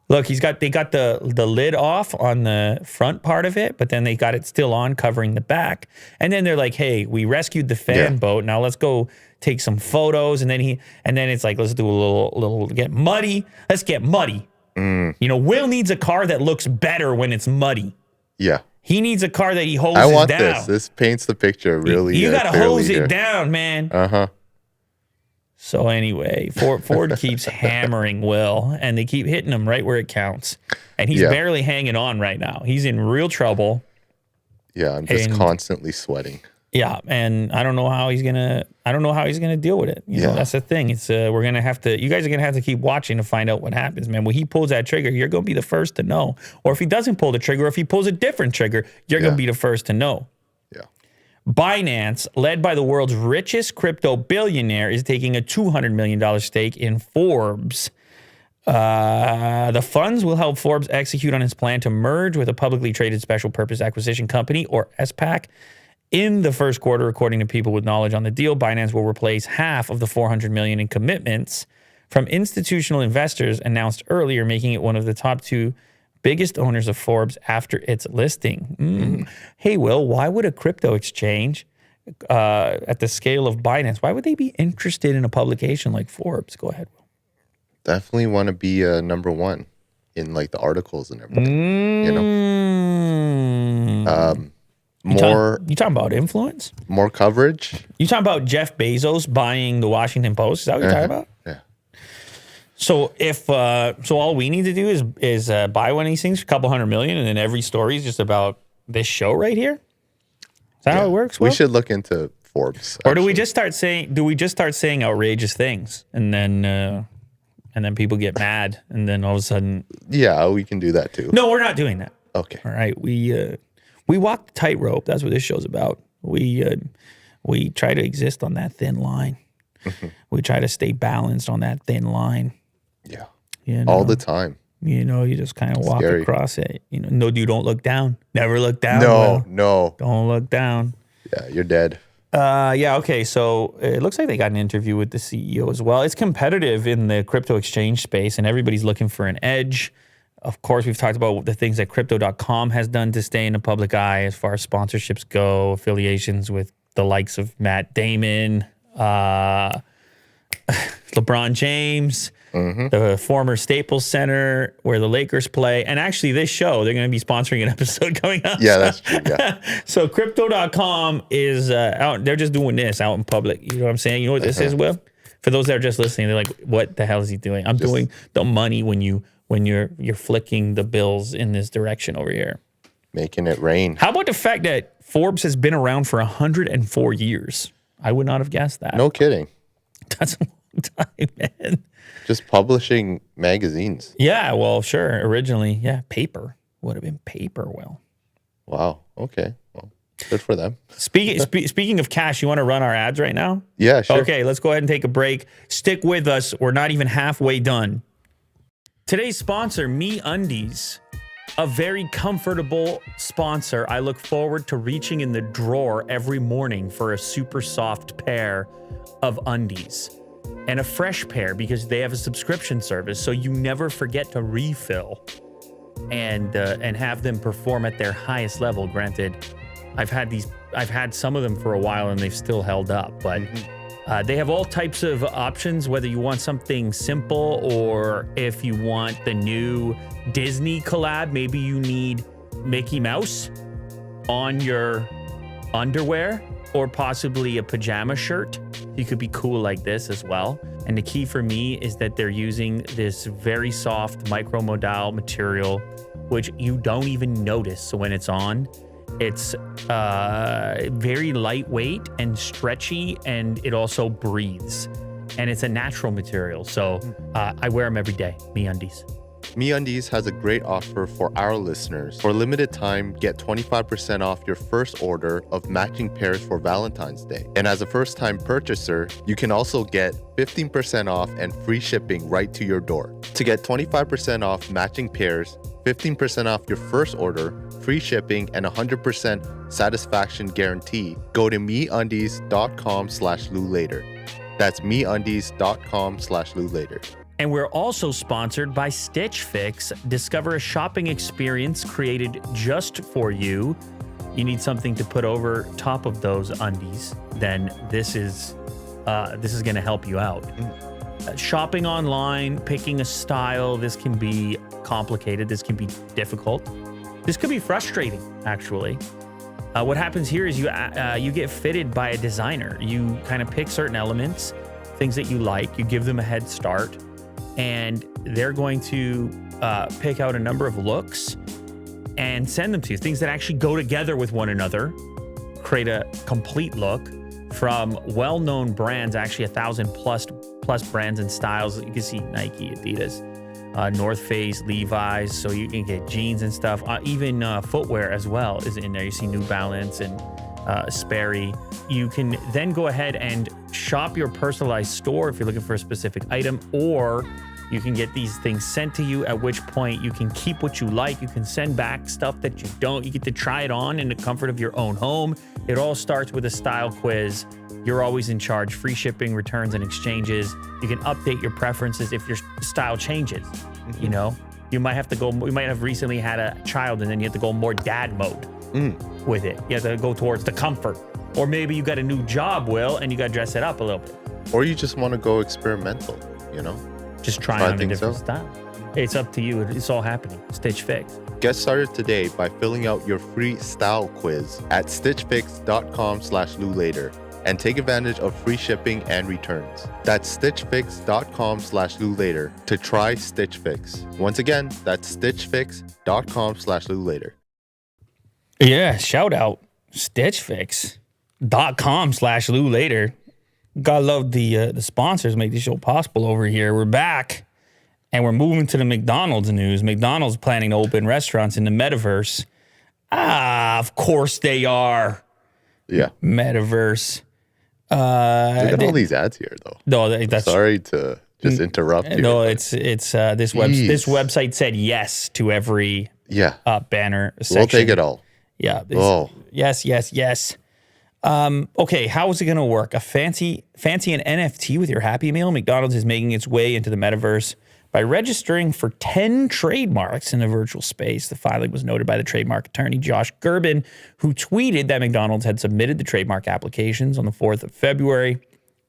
Look, they got the lid off on the front part of it, but then they got it still on, covering the back. And then they're like, "Hey, we rescued the fan boat. Now let's go take some photos." And then it's like, "Let's do a little get muddy. Let's get muddy." You know, Will needs a car that looks better when it's muddy. Yeah. He needs a car that he hoses down. I want this. This paints the picture really. You got to hose it down, man. Uh-huh. So anyway, Ford keeps hammering Will, and they keep hitting him right where it counts. And he's barely hanging on right now. He's in real trouble. Yeah, I'm just constantly sweating. Yeah, and I don't know how he's gonna deal with it. You know, that's the thing. It's we're gonna have to. You guys are gonna have to keep watching to find out what happens, man. When he pulls that trigger, you're gonna be the first to know. Or if he doesn't pull the trigger, or if he pulls a different trigger, you're gonna be the first to know. Yeah. Binance, led by the world's richest crypto billionaire, is taking a $200 million stake in Forbes. The funds will help Forbes execute on his plan to merge with a publicly traded special purpose acquisition company, or SPAC. In the first quarter, according to people with knowledge on the deal, Binance will replace half of the $400 million in commitments from institutional investors announced earlier, making it one of the top two biggest owners of Forbes after its listing. Hey, Will, why would a crypto exchange at the scale of Binance, why would they be interested in a publication like Forbes? Go ahead, Will. Definitely want to be number one in like the articles and everything. You know, you talking about influence? More coverage? You talking about Jeff Bezos buying the Washington Post? Is that what you're talking about? Yeah. So if so all we need to do is buy one of these things for a couple $100 million, and then every story is just about this show right here? Is that how it works? Will? We should look into Forbes. Or do we just start saying outrageous things, and then people get mad, and then all of a sudden? Yeah, we can do that too. No, we're not doing that. Okay. All right. We walk the tightrope. That's what this show's about. We try to exist on that thin line. We try to stay balanced on that thin line. Yeah. You know? All the time. You know, you just kind of walk across it. You know, no, dude, don't look down. Never look down. No. Don't look down. Yeah, you're dead. Yeah, okay. So it looks like they got an interview with the CEO as well. It's competitive in the crypto exchange space, and everybody's looking for an edge. Of course, we've talked about the things that Crypto.com has done to stay in the public eye as far as sponsorships go, affiliations with the likes of Matt Damon, LeBron James, the former Staples Center where the Lakers play. And actually this show, they're going to be sponsoring an episode coming up. Yeah, that's true. Yeah. So Crypto.com is out. They're just doing this out in public. You know what I'm saying? You know what this is, Will? For those that are just listening, they're like, what the hell is he doing? I'm doing the money when you're flicking the bills in this direction over here. Making it rain. How about the fact that Forbes has been around for 104 years? I would not have guessed that. No kidding. That's a long time, man. Just publishing magazines. Yeah, well, sure. Originally, yeah, paper. Would have been paper, Will. Wow. Okay. Well, good for them. Speaking of cash, you want to run our ads right now? Yeah, sure. Okay, let's go ahead and take a break. Stick with us. We're not even halfway done. Today's sponsor, MeUndies. A very comfortable sponsor. I look forward to reaching in the drawer every morning for a super soft pair of undies. And a fresh pair because they have a subscription service, so you never forget to refill and have them perform at their highest level. Granted, I've had some of them for a while and they've still held up, but they have all types of options, whether you want something simple or if you want the new Disney collab, maybe you need Mickey Mouse on your underwear or possibly a pajama shirt. You could be cool like this as well. And the key for me is that they're using this very soft micromodal material, which you don't even notice when it's on. It's very lightweight and stretchy, and it also breathes. And it's a natural material. So I wear them every day, MeUndies. MeUndies has a great offer for our listeners. For a limited time, get 25% off your first order of matching pairs for Valentine's Day. And as a first-time purchaser, you can also get 15% off and free shipping right to your door. To get 25% off matching pairs, 15% off your first order, free shipping, and 100% satisfaction guarantee, go to MeUndies.com/Lew Later. That's MeUndies.com/Lew Later. And we're also sponsored by Stitch Fix. Discover a shopping experience created just for you. You need something to put over top of those undies, then this is going to help you out. Shopping online, picking a style, this can be complicated. This can be difficult. This could be frustrating, actually. What happens here is you get fitted by a designer. You kind of pick certain elements, things that you like. You give them a head start. And they're going to pick out a number of looks and send them to you. Things that actually go together with one another, create a complete look from well-known brands, actually 1,000 plus brands and styles. You can see Nike, Adidas, North Face, Levi's, so you can get jeans and stuff. Even footwear as well is in there. You see New Balance and Sperry. You can then go ahead and shop your personalized store if you're looking for a specific item, or you can get these things sent to you, at which point you can keep what you like. You can send back stuff that you don't. You get to try it on in the comfort of your own home. It all starts with a style quiz. You're always in charge. Free shipping, returns, and exchanges. You can update your preferences if your style changes. You know, you might have to go. We might have recently had a child, and then you have to go more dad mode with it. You have to go towards the comfort. Or maybe you got a new job, Will, and you got to dress it up a little bit. Or you just want to go experimental, you know? Just try on a different style. It's up to you. It's all happening. Stitch Fix. Get started today by filling out your free style quiz at stitchfix.com/Lew Later and take advantage of free shipping and returns. That's stitchfix.com/Lew Later to try Stitch Fix. Once again, that's stitchfix.com/Lew Later. Yeah, shout out stitchfix.com/Lew Later. Gotta love the sponsors make this show possible over here. We're back and we're moving to the McDonald's news. McDonald's planning to open restaurants in the metaverse. Of course they are. Yeah. Metaverse. They got all these ads here though. No, that's sorry to just interrupt you. No, it's this website said yes to every banner section. We'll take it all. Yeah. Yes. Okay, how is it going to work? Fancy an NFT with your Happy Meal? McDonald's is making its way into the metaverse by registering for 10 trademarks in the virtual space. The filing was noted by the trademark attorney Josh Gerben, who tweeted that McDonald's had submitted the trademark applications on the 4th of February.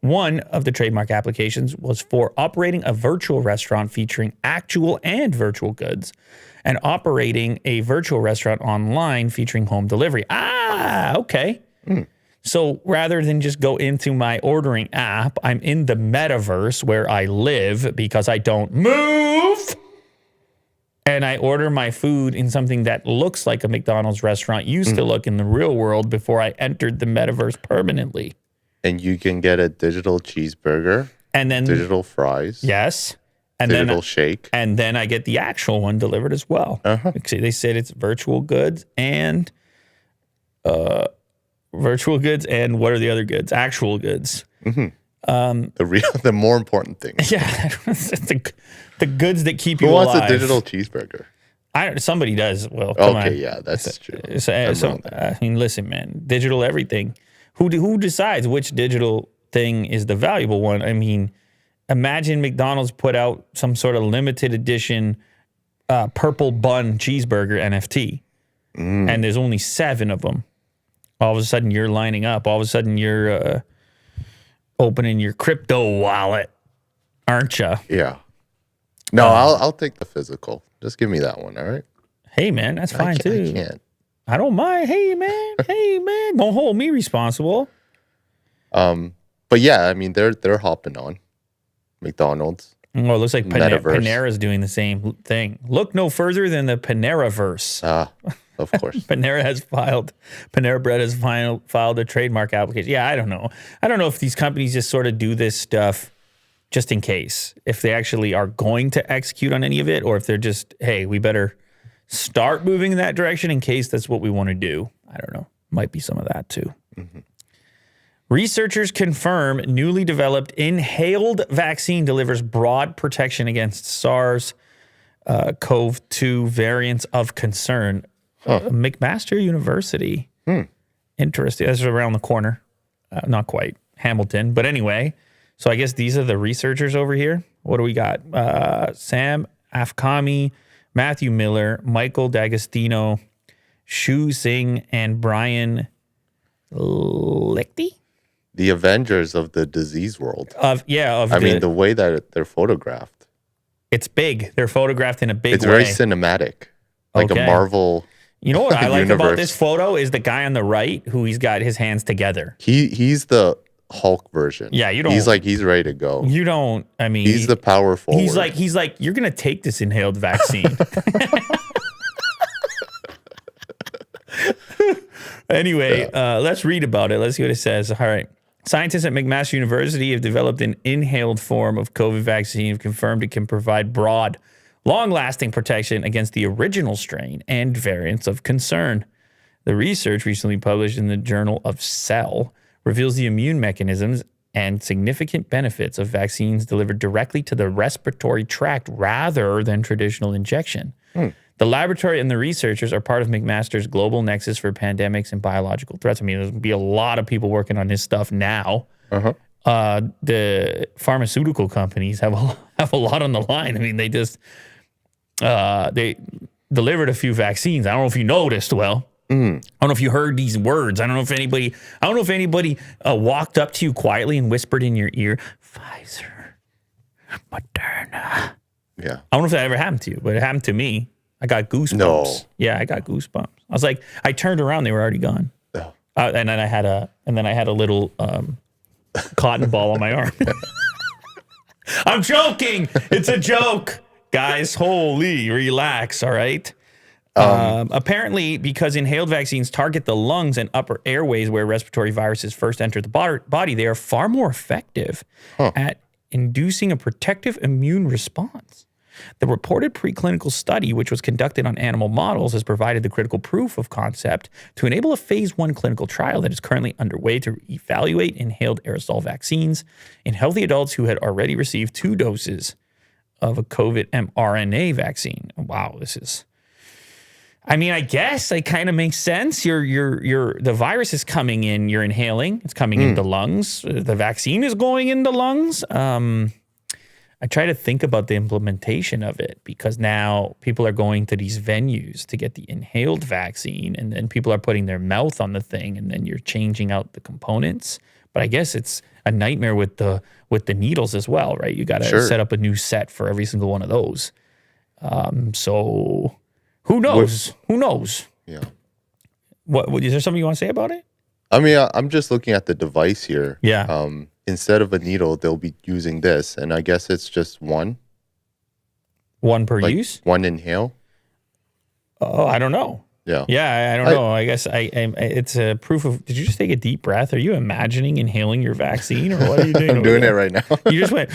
One of the trademark applications was for operating a virtual restaurant featuring actual and virtual goods, and operating a virtual restaurant online featuring home delivery. Okay. So rather than just go into my ordering app, I'm in the metaverse where I live because I don't move. And I order my food in something that looks like a McDonald's restaurant used to look in the real world before I entered the metaverse permanently. And you can get a digital cheeseburger, and then digital fries. Yes. And digital then, shake. And then I get the actual one delivered as well. See, they said it's virtual goods and what are the other goods? Actual goods. The more important thing. Yeah. the goods that keep you Who alive. wants a digital cheeseburger? Somebody does. Well, come on. Yeah, that's true. I mean, listen, man, digital everything. Who decides which digital thing is the valuable one? I mean, imagine McDonald's put out some sort of limited edition purple bun cheeseburger NFT, and there's only 7 of them. All of a sudden, you're lining up. All of a sudden, you're opening your crypto wallet, aren't you? Yeah. No, I'll take the physical. Just give me that one, all right? Hey, man, that's fine, too. I can't. I don't mind. Hey, man. Don't hold me responsible. But yeah, I mean, they're hopping on Oh, McDonald's. it looks like Metaverse. Panera's doing the same thing. Look no further than the Paneraverse. Of course. Panera Bread has filed a trademark application. Yeah, I don't know. I don't know if these companies just sort of do this stuff just in case, if they actually are going to execute on any of it, or if they're just, hey, we better start moving in that direction in case that's what we want to do. I don't know. Might be some of that too. Researchers confirm newly developed inhaled vaccine delivers broad protection against SARS-CoV-2 variants of concern. McMaster University. Interesting. That's around the corner. Not quite. Hamilton. But anyway, so I guess these are the researchers over here. What do we got? Sam Afkami, Matthew Miller, Michael D'Agostino, Shu Singh, and Brian Lichty? The Avengers of the disease world. I mean, the way that they're photographed. It's big. They're photographed in a big way. It's very cinematic. Like a Marvel. You know what I like universe. about this photo is the guy on the right who he's got his hands together. He's the Hulk version. Yeah, you don't. He's ready to go. You don't. I mean, he's the power forward. He's like you're gonna take this inhaled vaccine. Anyway, let's read about it. Let's see what it says. All right. Scientists at McMaster University have developed an inhaled form of COVID vaccine, have confirmed it can provide broad, long-lasting protection against the original strain and variants of concern. The research recently published in the Journal of Cell reveals the immune mechanisms and significant benefits of vaccines delivered directly to the respiratory tract rather than traditional injection. The laboratory and the researchers are part of McMaster's global nexus for pandemics and biological threats. I mean, there's going to be a lot of people working on this stuff now. The pharmaceutical companies have a lot on the line. I mean, they just they delivered a few vaccines. I don't know if you noticed. Well, I don't know if you heard these words. I don't know if anybody walked up to you quietly and whispered in your ear, Pfizer, Moderna. Yeah. I don't know if that ever happened to you, but it happened to me. I got goosebumps. No. Yeah, I got goosebumps. I was like, I turned around, they were already gone. Oh. And then I had a little cotton ball on my arm. I'm joking. It's a joke, guys. Holy, relax. All right. Apparently, because inhaled vaccines target the lungs and upper airways where respiratory viruses first enter the body, they are far more effective at inducing a protective immune response. The reported preclinical study, which was conducted on animal models, has provided the critical proof of concept to enable a phase 1 clinical trial that is currently underway to evaluate inhaled aerosol vaccines in healthy adults who had already received 2 doses of a COVID mRNA vaccine. Wow, this is... I mean, I guess it kind of makes sense. The virus is coming in, you're inhaling, it's coming into lungs. The vaccine is going into lungs. I try to think about the implementation of it, because now people are going to these venues to get the inhaled vaccine, and then people are putting their mouth on the thing, and then you're changing out the components. But I guess it's a nightmare with the needles as well, right? You got to set up a new set for every single one of those. So who knows? Who knows? Yeah. What is there something you want to say about it? I mean, I'm just looking at the device here. Yeah. Instead of a needle, they'll be using this, and I guess it's just one per use. One inhale. Oh, I don't know. Yeah. Yeah, I don't know. I guess it's a proof of. Did you just take a deep breath? Are you imagining inhaling your vaccine, or what are you doing? I'm doing it right now. You just went.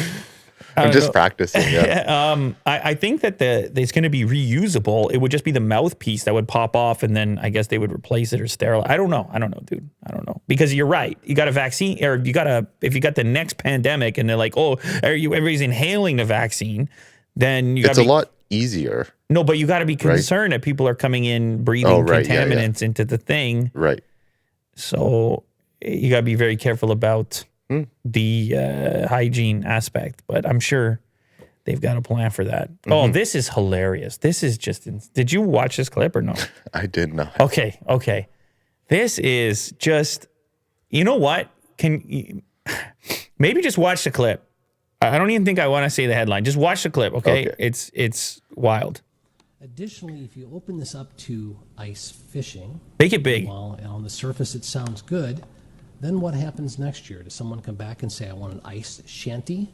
I'm just practicing. Yeah. I think that it's going to be reusable. It would just be the mouthpiece that would pop off, and then I guess they would replace it or sterilize. I don't know, dude. I don't know, because you're right. You got a vaccine, or if you got the next pandemic, and they're like, oh, everybody's inhaling the vaccine, then it's a lot easier. No, but you got to be concerned that people are coming in breathing contaminants into the thing. Right. So you got to be very careful about the hygiene aspect, but I'm sure they've got a plan for that. Oh, this is hilarious. This is just, did you watch this clip or no? I did not. Okay. This is just, you know what? Maybe just watch the clip. I don't even think I want to say the headline. Just watch the clip, okay? It's wild. Additionally, if you open this up to ice fishing, make it big. While on the surface it sounds good, then what happens next year? Does someone come back and say, I want an ice shanty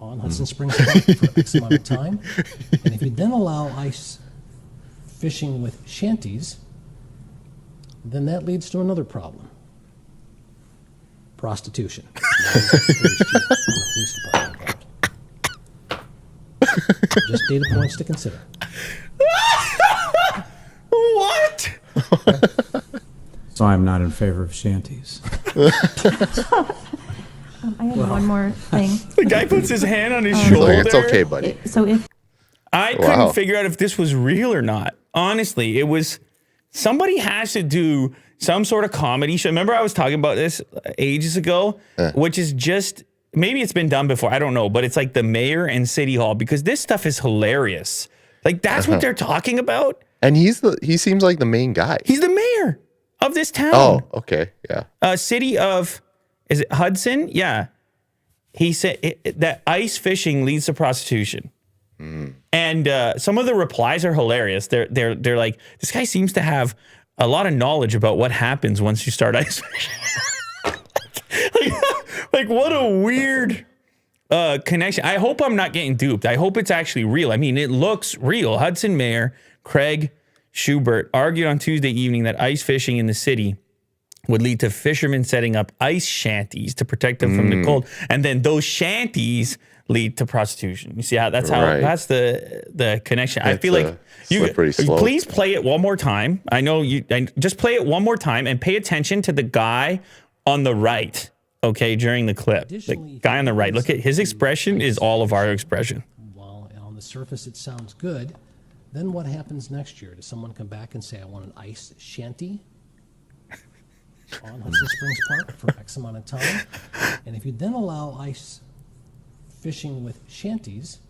on Hudson Springs Park for X amount of time? And if you then allow ice fishing with shanties, then that leads to another problem. Prostitution. Police department involved. Just data points to consider. What? So I'm not in favor of shanties. I have one more thing. The guy puts his hand on his shoulder. It's okay, buddy. I couldn't figure out if this was real or not. Honestly, it was. Somebody has to do some sort of comedy show. Remember, I was talking about this ages ago, which is just, maybe it's been done before. I don't know, but it's like the mayor and city hall, because this stuff is hilarious. Like, that's what they're talking about. And he seems like the main guy. He's the mayor of this town. Oh, okay. Yeah. City of, is it Hudson? Yeah. He said that ice fishing leads to prostitution. And some of the replies are hilarious. They're like, this guy seems to have a lot of knowledge about what happens once you start ice fishing. like what a weird connection. I hope I'm not getting duped. I hope it's actually real. I mean, it looks real. Hudson Mayor Craig Schubert argued on Tuesday evening that ice fishing in the city would lead to fishermen setting up ice shanties to protect them from the cold. And then those shanties lead to prostitution. You see how that's that's the connection. I feel like please play it one more time. I know just play it one more time and pay attention to the guy on the right. Okay, during the clip, the guy on the right. Look at his expression is all of our expression. While on the surface it sounds good, then what happens next year? Does someone come back and say, I want an ice shanty on Hudson Springs Park for X amount of time? And if you then allow ice fishing with shanties,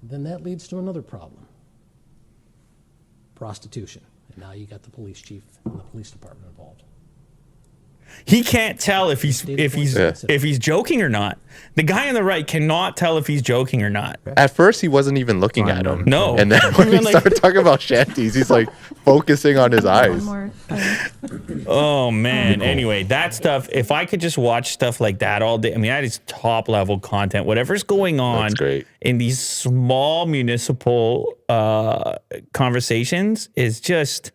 then that leads to another problem. Prostitution. And now you got the police chief and the police department involved. He can't tell if he's joking or not. The guy on the right cannot tell if he's joking or not. At first, he wasn't even looking at him. No. And then when he started talking about shanties, he's like focusing on his eyes. Oh, man. Anyway, that stuff, if I could just watch stuff like that all day, I mean, that is top level content. Whatever's going on in these small municipal conversations is just...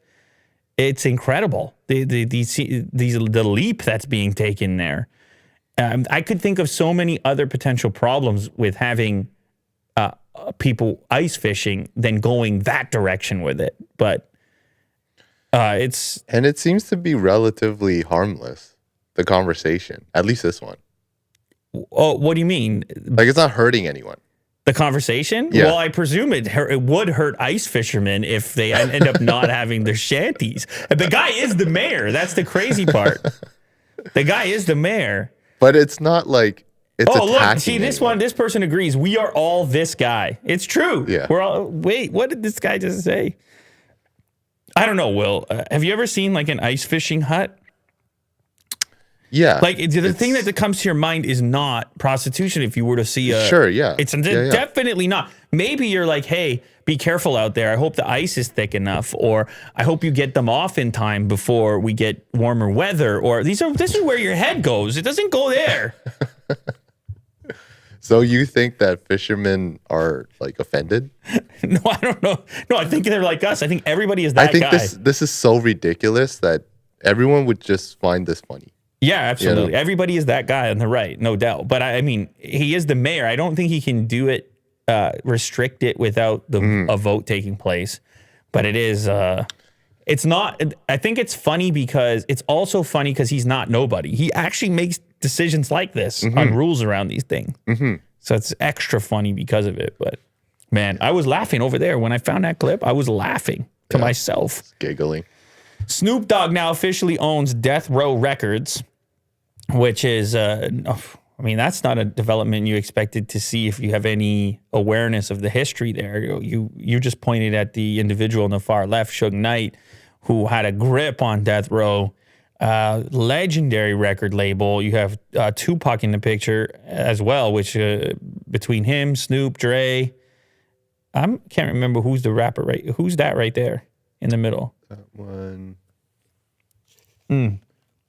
It's incredible. The leap that's being taken there. I could think of so many other potential problems with having people ice fishing than going that direction with it. But it seems to be relatively harmless. The conversation, at least this one. Oh, what do you mean? Like it's not hurting anyone. The conversation? Yeah. Well, I presume it would hurt ice fishermen if they end up not having their shanties. The guy is the mayor. That's the crazy part. The guy is the mayor. But it's not like it's Oh, look, attacking see this anyone. one. This person agrees. We are all this guy. It's true. Yeah. We're all. Wait, what did this guy just say? I don't know. Will, have you ever seen like an ice fishing hut? Yeah. Like the thing that comes to your mind is not prostitution. If you were to see a Sure, yeah. it's Yeah. definitely not. Maybe you're like, hey, be careful out there. I hope the ice is thick enough, or I hope you get them off in time before we get warmer weather. Or this is where your head goes. It doesn't go there. So you think that fishermen are like offended? No, I don't know. No, I think they're like us. I think everybody is that I think guy. this is so ridiculous that everyone would just find this funny. Yeah, absolutely. You know? Everybody is that guy on the right, no doubt. But I mean, he is the mayor. I don't think he can do it, restrict it without a vote taking place. But it is, it's not. I think it's funny because it's also funny because he's not nobody. He actually makes decisions like this on rules around these things. So it's extra funny because of it. But man, I was laughing over there when I found that clip. I was laughing to myself. Giggling. Snoop Dogg now officially owns Death Row Records, which is, I mean, that's not a development you expected to see if you have any awareness of the history there. You just pointed at the individual on the far left, Suge Knight, who had a grip on Death Row, legendary record label. You have Tupac in the picture as well, which between him, Snoop, Dre, I can't remember who's the rapper, right? Who's that right there in the middle? That one.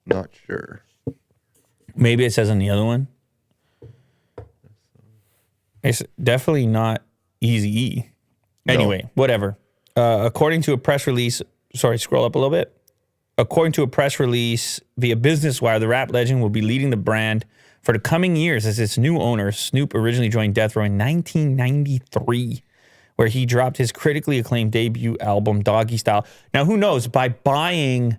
Not sure. Maybe it says on the other one. It's definitely not Eazy-E. Anyway, whatever. According to a press release, sorry, scroll up a little bit. According to a press release via Business Wire, the rap legend will be leading the brand for the coming years as its new owner. Snoop originally joined Death Row in 1993, where he dropped his critically acclaimed debut album, Doggy Style. Now, who knows, by buying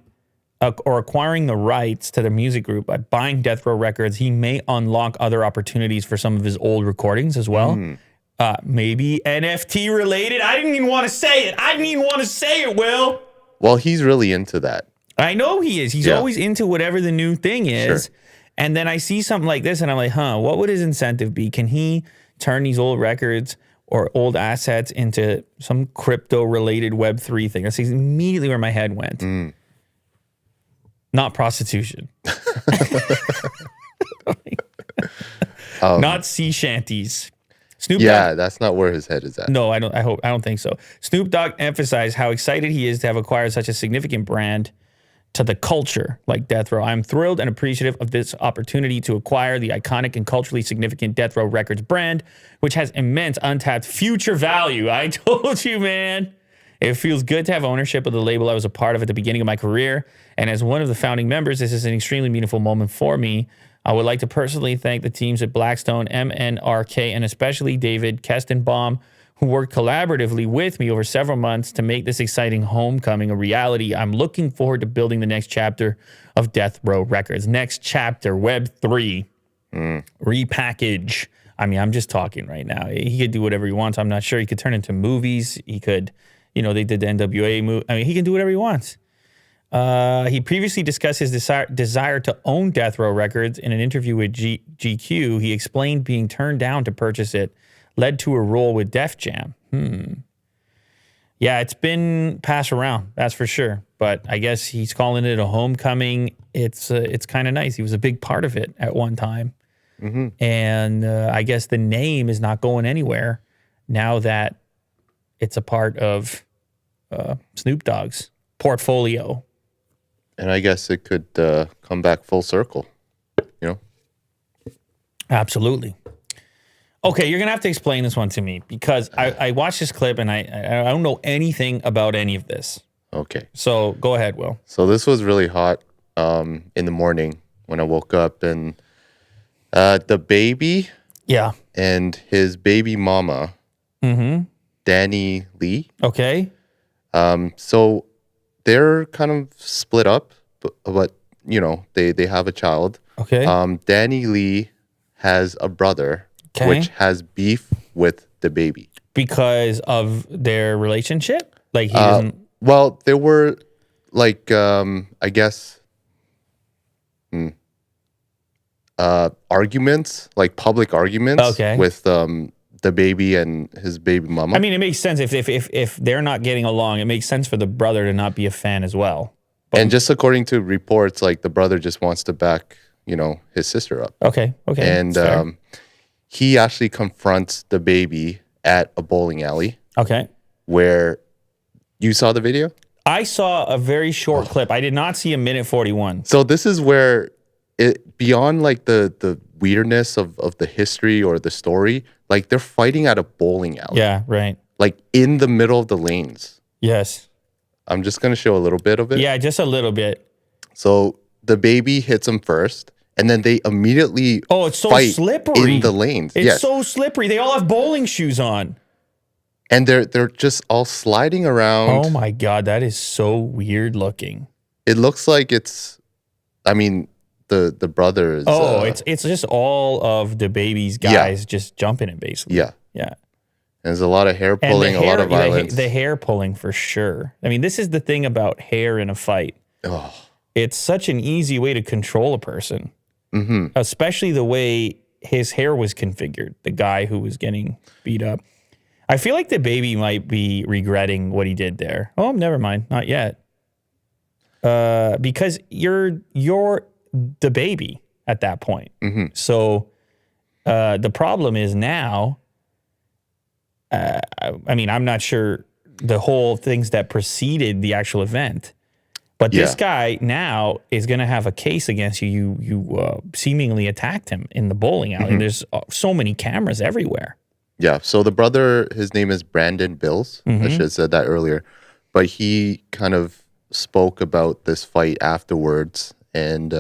or acquiring the rights to the music group, by buying Death Row Records, he may unlock other opportunities for some of his old recordings as well. Maybe NFT related. I didn't even want to say it. Will. Well, he's really into that. I know he is. He's always into whatever the new thing is. Sure. And then I see something like this and I'm like, what would his incentive be? Can he turn these old records or old assets into some crypto related Web3 thing? That's immediately where my head went. Not prostitution. Not sea shanties. Snoop Dogg, That's not where his head is at. no, I don't think so. Snoop Dogg emphasized how excited he is to have acquired such a significant brand to the culture like Death Row. I'm thrilled and appreciative of this opportunity to acquire the iconic and culturally significant Death Row Records brand, which has immense untapped future value. I told you, man. It feels good to have ownership of the label I was a part of at the beginning of my career. And as one of the founding members, this is an extremely meaningful moment for me. I would like to personally thank the teams at Blackstone, MNRK, and especially David Kestenbaum, who worked collaboratively with me over several months to make this exciting homecoming a reality. I'm looking forward to building the next chapter of Death Row Records. Next chapter, Web3, repackage. I mean, I'm just talking right now. He could do whatever he wants. I'm not sure. He could turn into movies. He could, they did the NWA movie. I mean, he can do whatever he wants. He previously discussed his desire to own Death Row Records in an interview with GQ. He explained being turned down to purchase it led to a role with Def Jam. Yeah, it's been passed around, that's for sure. But I guess he's calling it a homecoming. It's kind of nice. He was a big part of it at one time. And I guess the name is not going anywhere now that it's a part of Snoop Dogg's portfolio. And I guess it could come back full circle, Absolutely. Okay, you're going to have to explain this one to me because I watched this clip and I don't know anything about any of this. Okay. So go ahead, Will. So this was really hot in the morning when I woke up, and DaBaby and his baby mama, Danny Lee. Okay. So they're kind of split up, but they have a child. Okay. Danny Lee has a brother, which has beef with DaBaby because of their relationship. Like he doesn't. Well, they were like, I guess. arguments, like public arguments with DaBaby and his baby mama. I mean, it makes sense if they're not getting along. It makes sense for the brother to not be a fan as well. But, and just according to reports, like the brother just wants to back, his sister up. Okay. And he actually confronts DaBaby at a bowling alley. Okay. Where you saw the video? I saw a very short clip. I did not see a minute 41. So this is where it beyond like the weirdness of the history or the story, like they're fighting at a bowling alley. Yeah, right. Like in the middle of the lanes. Yes. I'm just gonna show a little bit of it. Yeah, just a little bit. So DaBaby hits him first, and then they immediately it's so fight slippery in the lanes. It's so slippery. They all have bowling shoes on. And they're just all sliding around. Oh my God, that is so weird looking. It looks like it's, I mean, the brother is. It's just all of DaBaby's guys just jumping it basically. Yeah. Yeah. There's a lot of hair pulling, a lot of violence. The hair pulling for sure. I mean, this is the thing about hair in a fight. Oh. It's such an easy way to control a person, especially the way his hair was configured, the guy who was getting beat up. I feel like DaBaby might be regretting what he did there. Oh, never mind. Not yet. Because you're DaBaby at that point. So the problem is now, I mean, I'm not sure the whole things that preceded the actual event, but this guy now is going to have a case against you. You seemingly attacked him in the bowling alley. There's so many cameras everywhere. Yeah, so the brother, his name is Brandon Bills. I should have said that earlier. But he kind of spoke about this fight afterwards and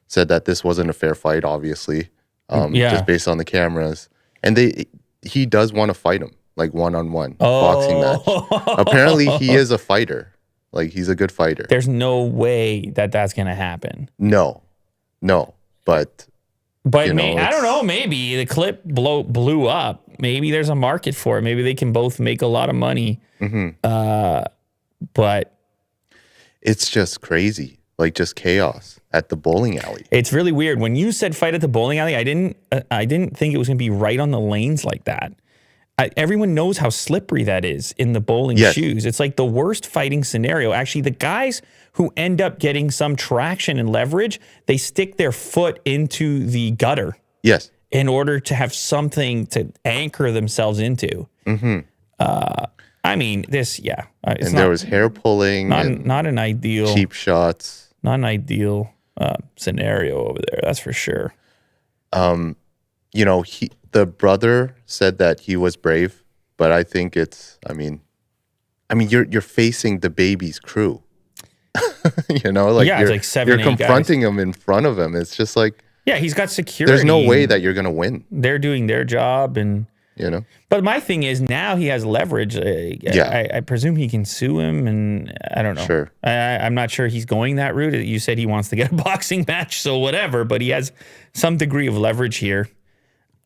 said that this wasn't a fair fight, obviously, just based on the cameras. And he does want to fight him, like one-on-one, boxing match. Apparently, he is a fighter. Like, he's a good fighter. There's no way that that's going to happen. No, but... But I don't know, maybe the clip blew up. Maybe there's a market for it. Maybe they can both make a lot of money. But it's just crazy, like just chaos at the bowling alley. It's really weird. When you said fight at the bowling alley, I didn't think it was going to be right on the lanes like that. Everyone knows how slippery that is in the bowling shoes. It's like the worst fighting scenario. Actually, the guys who end up getting some traction and leverage, they stick their foot into the gutter. Yes. In order to have something to anchor themselves into. I mean, this, and there was hair pulling. Not an ideal. Cheap shots. Not an ideal scenario over there, that's for sure. The brother said that he was brave, but I think it's, I mean, you're facing DaBaby's crew. It's like 7, you're 8 confronting him in front of him. It's just like, he's got security. There's no way that you're gonna win. They're doing their job, and But my thing is, now he has leverage. I presume he can sue him, and I don't know. Sure. I'm not sure he's going that route. You said he wants to get a boxing match, so whatever. But he has some degree of leverage here.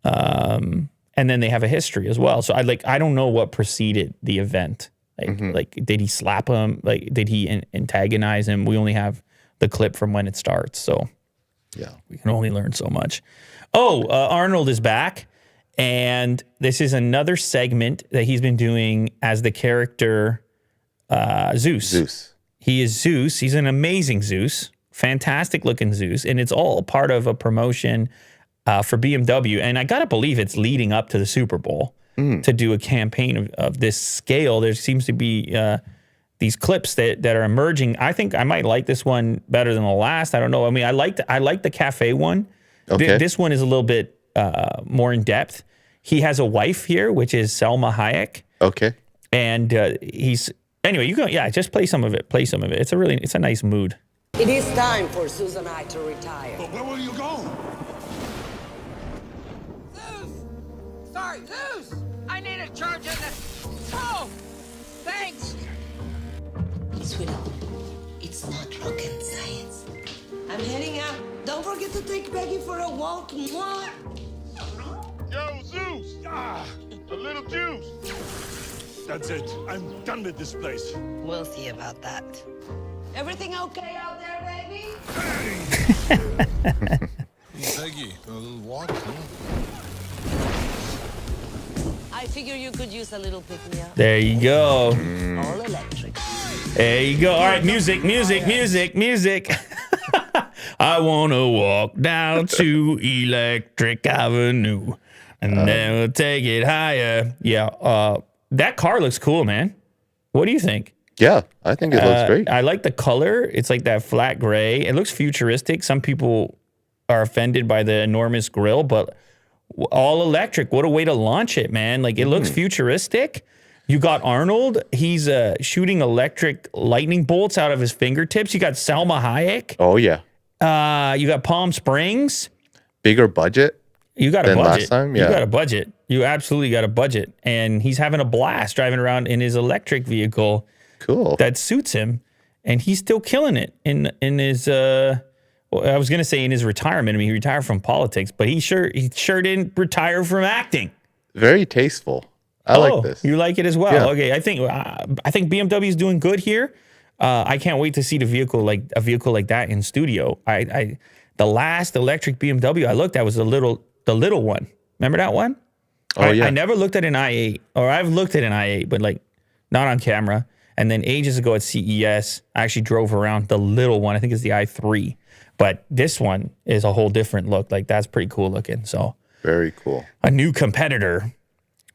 And then they have a history as well. So I don't know what preceded the event. Like, did he slap him? Like, did he antagonize him? We only have the clip from when it starts. So we can only learn so much. Arnold is back. And this is another segment that he's been doing as the character Zeus. He is Zeus. He's an amazing Zeus. Fantastic looking Zeus. And it's all part of a promotion for BMW. And I got to believe it's leading up to the Super Bowl to do a campaign of this scale. There seems to be these clips that are emerging. I think I might like this one better than the last. I don't know. I mean, I like the cafe one. Okay. This one is a little bit more in depth. He has a wife here, which is Selma Hayek. Okay. And anyway, you go, just play some of it. It's a nice mood. It is time for Susan and I to retire. But where will you go? Zeus! Sorry, Zeus! I need a charge of the... Oh! Thanks! Sweetie, it's not rocket science. I'm heading out. Don't forget to take Peggy for a walk. Mwah. Yo, Zeus! A little juice. That's it. I'm done with this place. We'll see about that. Everything okay out there, baby? Peggy, I figure you could use a little pick-me-up. There you go. All electric. There you go. All right, music. I want to walk down to Electric Avenue and then we'll take it higher. Yeah, that car looks cool, man. What do you think? Yeah, I think it looks great. I like the color. It's like that flat gray. It looks futuristic. Some people are offended by the enormous grill, but all electric. What a way to launch it, man. Like, it looks futuristic. You got Arnold. He's shooting electric lightning bolts out of his fingertips. You got Salma Hayek. Oh, yeah. You got Palm Springs. Bigger budget You got a than budget. last time? You Yeah. got a budget. You absolutely got a budget. And he's having a blast driving around in his electric vehicle Cool. that suits him. And he's still killing it in his, well, I was going to say in his retirement. I mean, he retired from politics, but he sure didn't retire from acting. Very tasteful. I like this. You like it as well. Yeah. Okay, I think BMW is doing good here. I can't wait to see a vehicle like that in studio. The last electric BMW I looked at was the little one. Remember that one? Oh, yeah. I never looked at an i8, or I've looked at an i8, but like not on camera. And then ages ago at CES, I actually drove around the little one. I think it's the i3. But this one is a whole different look. Like, that's pretty cool looking. So Very cool. a new competitor.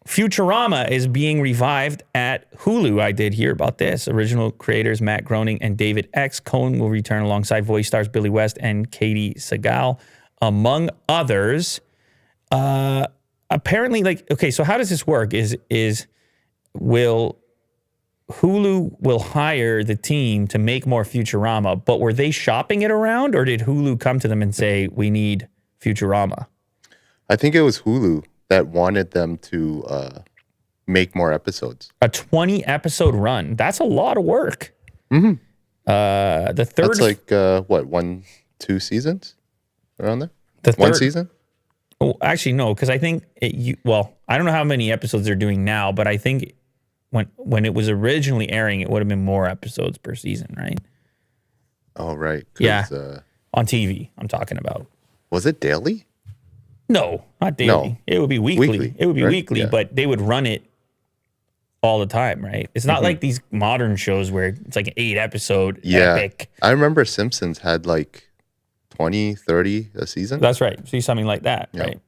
Futurama is being revived at Hulu. I did hear about this. Original creators Matt Groening and David X. Cohn will return alongside voice stars Billy West and Katie Sagal, among others. Apparently, so how does this work? Hulu will hire the team to make more Futurama, but were they shopping it around, or did Hulu come to them and say, we need Futurama? I think it was Hulu that wanted them to make more episodes. A 20-episode run. That's a lot of work. Mm-hmm. The third... That's like, 2 seasons? Around there? The One third- season? Oh, actually, no, because I think... I don't know how many episodes they're doing now, but I think when it was originally airing, it would have been more episodes per season, right? Oh, right. Yeah. On TV, I'm talking about. Was it daily? No, not daily. No. It would be weekly. Weekly, It would be right? weekly, Yeah. but they would run it all the time, right? It's not like these modern shows where it's like an 8-episode epic. I remember Simpsons had like 20, 30 a season. That's right. See, something like that, Yeah. right?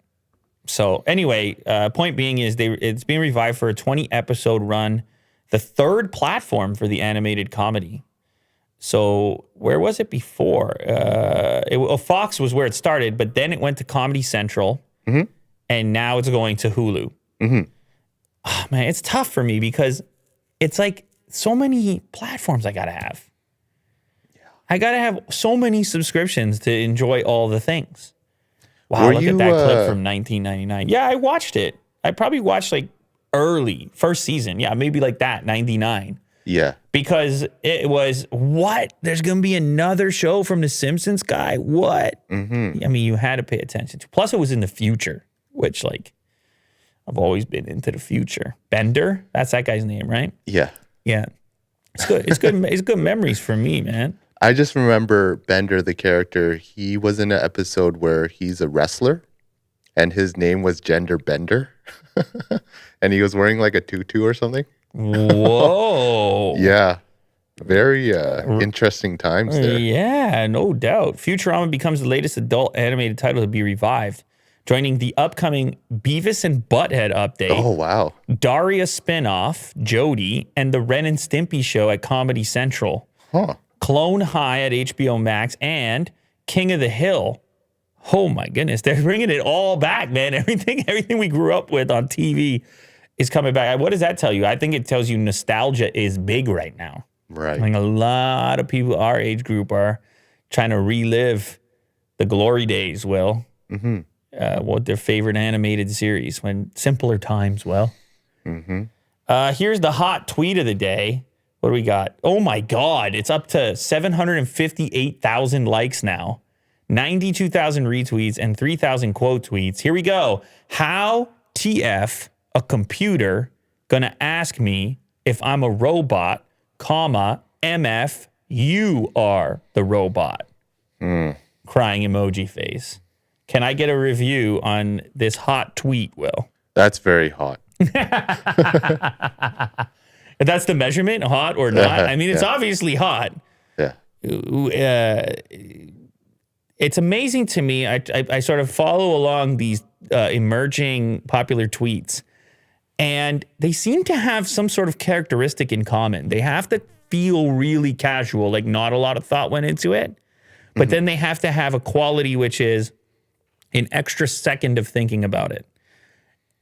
So anyway, point being is it's being revived for a 20-episode run, the third platform for the animated comedy. So where was it before? Fox was where it started, but then it went to Comedy Central, and now it's going to Hulu. Oh, man, it's tough for me because it's like so many platforms I got to have. I got to have so many subscriptions to enjoy all the things. Wow, look at that clip from 1999. Yeah, I watched it. I probably watched like first season. Yeah, maybe like that, 99. Yeah. Because it was, what? There's going to be another show from The Simpsons guy? What? I mean, you had to pay attention to. Plus, it was in the future, which, like, I've always been into the future. Bender? That's that guy's name, right? Yeah. Yeah. It's good. It's good. It's good memories for me, man. I just remember Bender, the character. He was in an episode where he's a wrestler and his name was Gender Bender. And he was wearing like a tutu or something. Whoa. Yeah. Very interesting times there. Yeah, no doubt. Futurama becomes the latest adult animated title to be revived, joining the upcoming Beavis and Butthead update. Oh, wow. Daria spinoff, Jody, and the Ren and Stimpy show at Comedy Central. Huh. Clone High at HBO Max, and King of the Hill. Oh my goodness, they're bringing it all back, man. Everything we grew up with on TV is coming back. What does that tell you? I think it tells you nostalgia is big right now. Right. I think a lot of people our age group are trying to relive the glory days, Will. What their favorite animated series, when simpler times, Will. Here's the hot tweet of the day. What do we got? Oh my God, it's up to 758,000 likes now, 92,000 retweets, and 3,000 quote tweets. Here we go. How TF a computer gonna ask me if I'm a robot, comma, MF, you are the robot. Crying emoji face. Can I get a review on this hot tweet, Will? That's very hot. That's the measurement, hot or not. I mean, it's obviously hot. Yeah. It's amazing to me. I sort of follow along these emerging popular tweets, and they seem to have some sort of characteristic in common. They have to feel really casual, like not a lot of thought went into it, but then they have to have a quality which is an extra second of thinking about it.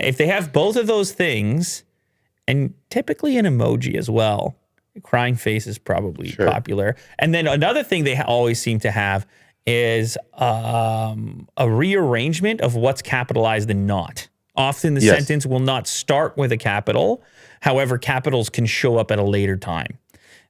If they have both of those things, and typically an emoji as well, crying face is probably popular. And then another thing they always seem to have is a rearrangement of what's capitalized and not. Often the sentence will not start with a capital. However, capitals can show up at a later time.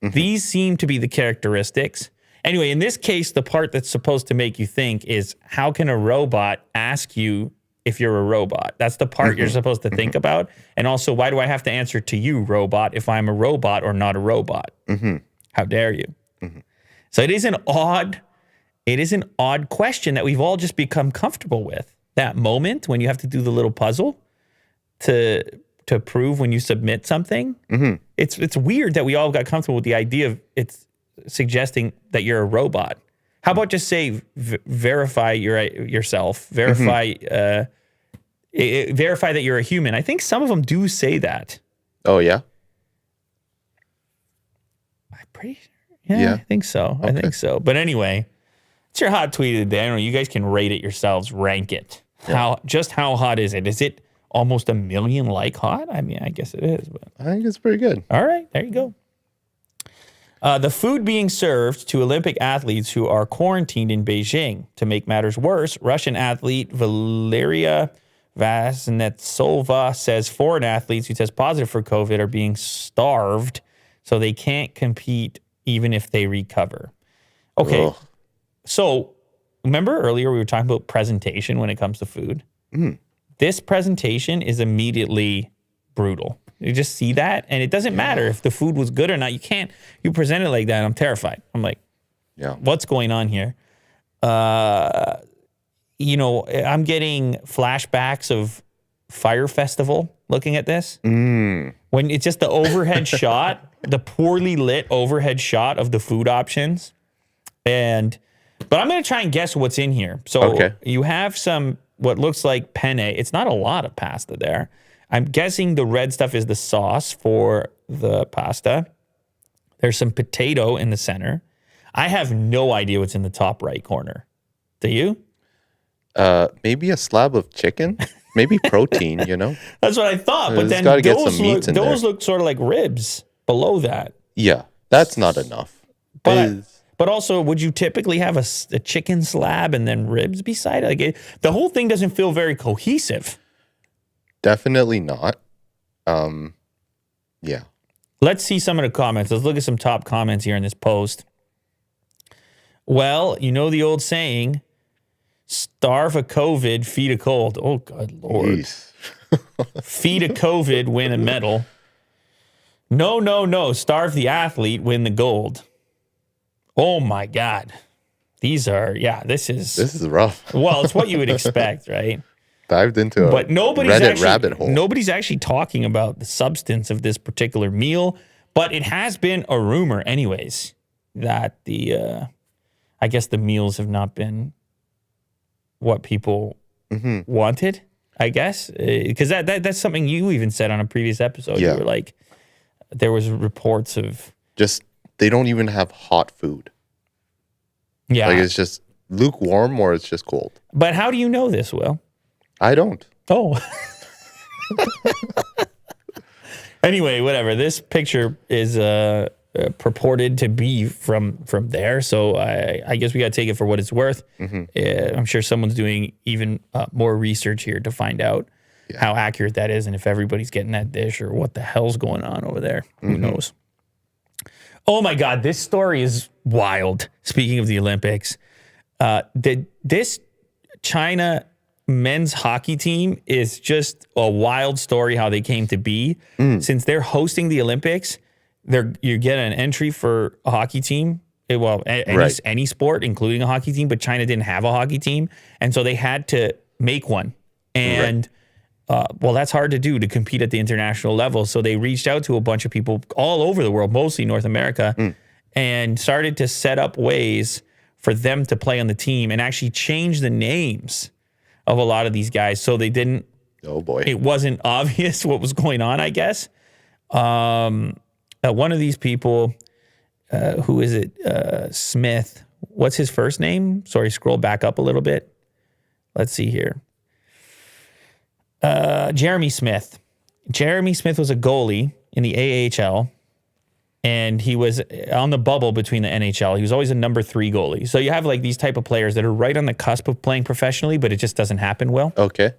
These seem to be the characteristics. Anyway, in this case, the part that's supposed to make you think is, how can a robot ask you if you're a robot? That's the part you're supposed to think about. And also, why do I have to answer to you, robot, if I'm a robot or not a robot? How dare you? So it is an odd question that we've all just become comfortable with. That moment when you have to do the little puzzle to prove when you submit something. It's weird that we all got comfortable with the idea of it's suggesting that you're a robot. How about just say verify yourself, verify verify that you're a human. I think some of them do say that. Oh yeah. I'm pretty sure. Yeah, I think so. Okay. I think so. But anyway, it's your hot tweet of the day. I don't know. You guys can rate it yourselves, rank it. Yeah. How hot is it? Is it almost 1 million like hot? I mean, I guess it is. But I think it's pretty good. All right, there you go. The food being served to Olympic athletes who are quarantined in Beijing. To make matters worse, Russian athlete Valeria Vasnetsova says foreign athletes who test positive for COVID are being starved, so they can't compete even if they recover. Okay, so remember earlier we were talking about presentation when it comes to food? This presentation is immediately brutal. You just see that, and it doesn't matter if the food was good or not. You present it like that, I'm terrified. I'm like, what's going on here? I'm getting flashbacks of Fire Festival looking at this. When it's just the overhead shot, the poorly lit overhead shot of the food options. But I'm going to try and guess what's in here. So you have some, what looks like penne. It's not a lot of pasta there. I'm guessing the red stuff is the sauce for the pasta. There's some potato in the center. I have no idea what's in the top right corner. Do you? Maybe a slab of chicken. Maybe protein, That's what I thought. But then those look sort of like ribs below that. Yeah, that's not enough. But also, would you typically have a chicken slab and then ribs beside it? Like the whole thing doesn't feel very cohesive. Definitely not. Yeah. Let's see some of the comments. Let's look at some top comments here in this post. Well, you know the old saying, starve a COVID, feed a cold. Oh, good Lord. Feed a COVID, win a medal. No. Starve the athlete, win the gold. Oh, my God. This is rough. Well, it's what you would expect, right? Dived into a Reddit rabbit hole. Nobody's actually talking about the substance of this particular meal, but it has been a rumor anyways that I guess the meals have not been what people wanted, I guess. Because that's something you even said on a previous episode. Yeah. You were like, there was reports of... Just, they don't even have hot food. Yeah. Like it's just lukewarm or it's just cold. But how do you know this, Will? I don't. Oh. Anyway, whatever. This picture is purported to be from there, so I guess we got to take it for what it's worth. I'm sure someone's doing even more research here to find out how accurate that is and if everybody's getting that dish or what the hell's going on over there. Who knows? Oh, my God. This story is wild. Speaking of the Olympics, this China men's hockey team is just a wild story how they came to be. Since they're hosting the Olympics, you get an entry for a hockey team. Any sport, including a hockey team, but China didn't have a hockey team. And so they had to make one. And Well, that's hard to do, to compete at the international level. So they reached out to a bunch of people all over the world, mostly North America, and started to set up ways for them to play on the team and actually change the names of a lot of these guys so they didn't. Oh boy. It wasn't obvious what was going on, I guess. One of these people, who is it? Smith. What's his first name? Sorry, scroll back up a little bit. Let's see here. Jeremy Smith. Jeremy Smith was a goalie in the AHL, and he was on the bubble between the NHL. He was always a number 3 goalie. So you have like these type of players that are right on the cusp of playing professionally, but it just doesn't happen well. Okay.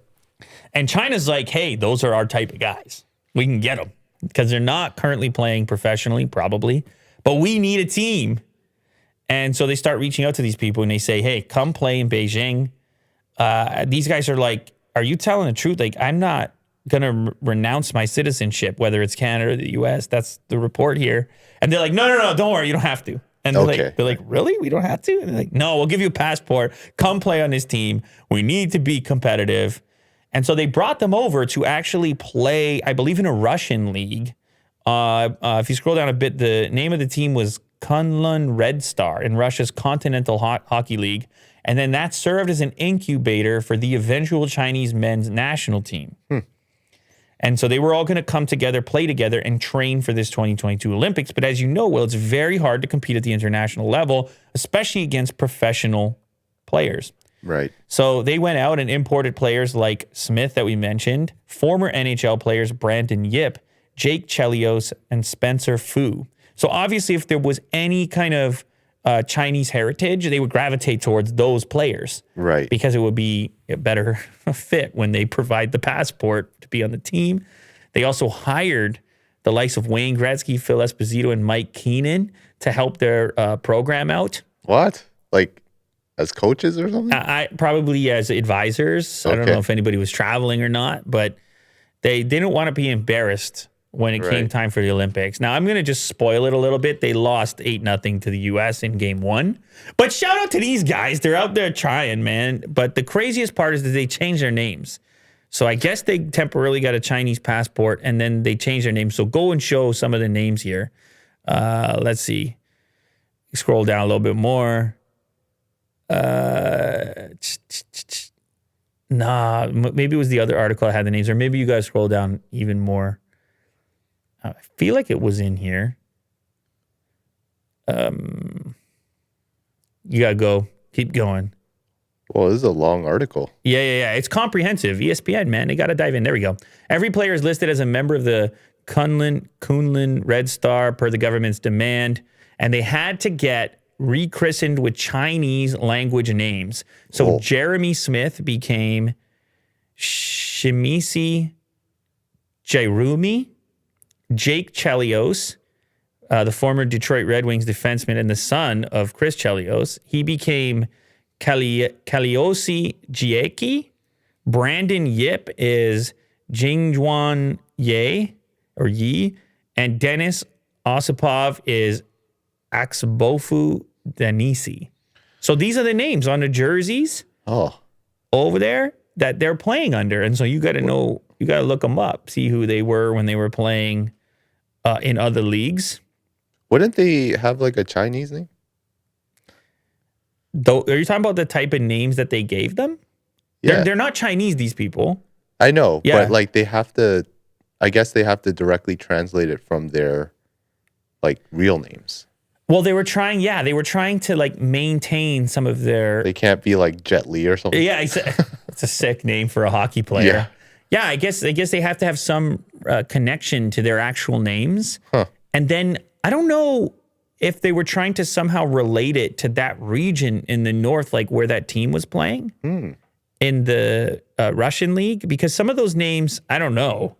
And China's like, hey, those are our type of guys. We can get them because they're not currently playing professionally, probably, but we need a team. And so they start reaching out to these people and they say, hey, come play in Beijing. These guys are like, are you telling the truth? Like, I'm not going to renounce my citizenship, whether it's Canada or the US. That's the report here. And they're like, no, don't worry. You don't have to. And they're like, really? We don't have to? And they're like, no, we'll give you a passport. Come play on this team. We need to be competitive. And so they brought them over to actually play, I believe, in a Russian league. If you scroll down a bit, the name of the team was Kunlun Red Star in Russia's Continental Hockey League. And then that served as an incubator for the eventual Chinese men's national team. And so they were all going to come together, play together, and train for this 2022 Olympics. But as you know, Will, it's very hard to compete at the international level, especially against professional players. Right. So they went out and imported players like Smith that we mentioned, former NHL players Brandon Yip, Jake Chelios, and Spencer Fu. So obviously, if there was any kind of Chinese heritage, they would gravitate towards those players. Right. Because it would be a better fit when they provide the passport to be on the team. They also hired the likes of Wayne Gretzky, Phil Esposito, and Mike Keenan to help their program out. What? Like as coaches or something? Probably as advisors. I don't know if anybody was traveling or not, but they didn't want to be embarrassed when it came time for the Olympics. Now, I'm going to just spoil it a little bit. They lost 8-0 to the U.S. in game 1. But shout out to these guys. They're out there trying, man. But the craziest part is that they changed their names. So I guess they temporarily got a Chinese passport, and then they changed their names. So go and show some of the names here. Let's see. Scroll down a little bit more. Maybe it was the other article I had the names, or maybe you guys scroll down even more. I feel like it was in here. You gotta go. Keep going. Well, this is a long article. Yeah. It's comprehensive. ESPN, man. They gotta dive in. There we go. Every player is listed as a member of the Kunlun Red Star per the government's demand, and they had to get rechristened with Chinese language names. So Jeremy Smith became Shimisi Jairumi. Jake Chelios, the former Detroit Red Wings defenseman and the son of Chris Chelios, he became Kaliosi Jieki. Brandon Yip is Jingjuan Yi, and Dennis Osipov is Axbofu Danisi. So these are the names on the jerseys over there that they're playing under. And so you got to know, you got to look them up, see who they were when they were playing in other leagues. Wouldn't they have like a Chinese name? Though, are you talking about the type of names that they gave them? Yeah. They're not Chinese, these people. I know, Yeah. but like they have to, I guess they have to directly translate it from their like real names. Well, they were trying to like maintain some of their... They can't be like Jet Li or something. Yeah, it's a sick name for a hockey player. Yeah, I guess they have to have some connection to their actual names. Huh. And then I don't know if they were trying to somehow relate it to that region in the north, like where that team was playing in the Russian league, because some of those names, I don't know.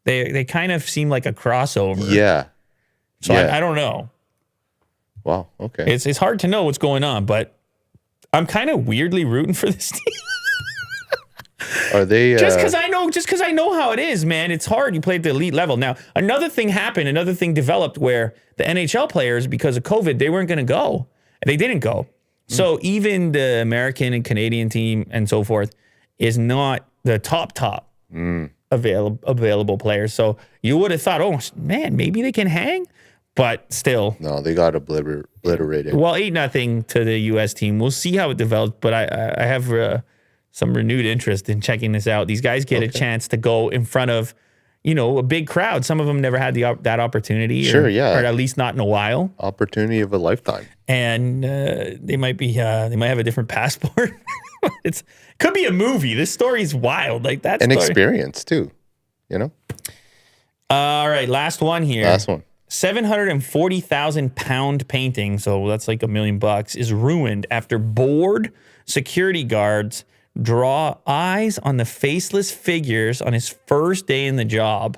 They kind of seem like a crossover. Yeah. So I don't know. Wow. Okay. It's hard to know what's going on, but I'm kind of weirdly rooting for this team. Are they just because I know how it is, man. It's hard. You play at the elite level. Now, another thing developed where the NHL players, because of COVID, they weren't going to go. They didn't go. So even the American and Canadian team and so forth is not the top. available players. So you would have thought, oh man, maybe they can hang, but still. No, they got obliterated. Well, 8-0 to the U.S. team. We'll see how it develops, but I have some renewed interest in checking this out. These guys get a chance to go in front of, a big crowd. Some of them never had that opportunity. Sure, or yeah. at least not in a while. Opportunity of a lifetime. And they might have a different passport. It could be a movie. This story's wild. Like that. An experience too, All right, last one here. Last one. 740,000 pound painting, so that's like $1 million, is ruined after bored security guards draw eyes on the faceless figures on his first day in the job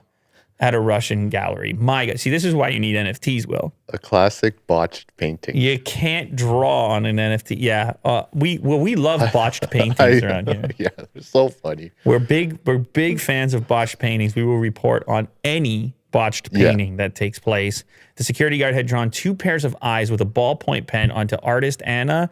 at a Russian gallery. My God. See, this is why you need NFTs, Will. A classic botched painting. You can't draw on an NFT. Yeah. We love botched paintings around here. Yeah, they're so funny. We're big fans of botched paintings. We will report on any botched painting that takes place. The security guard had drawn 2 pairs of eyes with a ballpoint pen onto artist Anna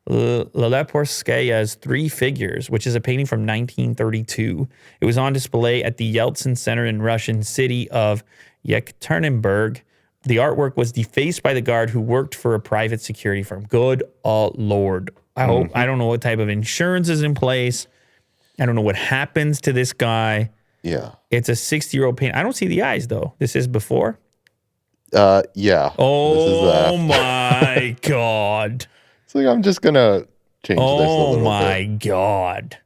Leleporskaya's 3 Figures, which is a painting from 1932. It was on display at the Yeltsin Center in Russian city of Yekaterinburg. The artwork was defaced by the guard who worked for a private security firm. Good Lord. I don't know what type of insurance is in place. I don't know what happens to this guy. Yeah. It's a 60-year-old painting. I don't see the eyes, though. This is before? Yeah. Oh, my God. It's like, I'm just going to change this a little bit. Oh, my God.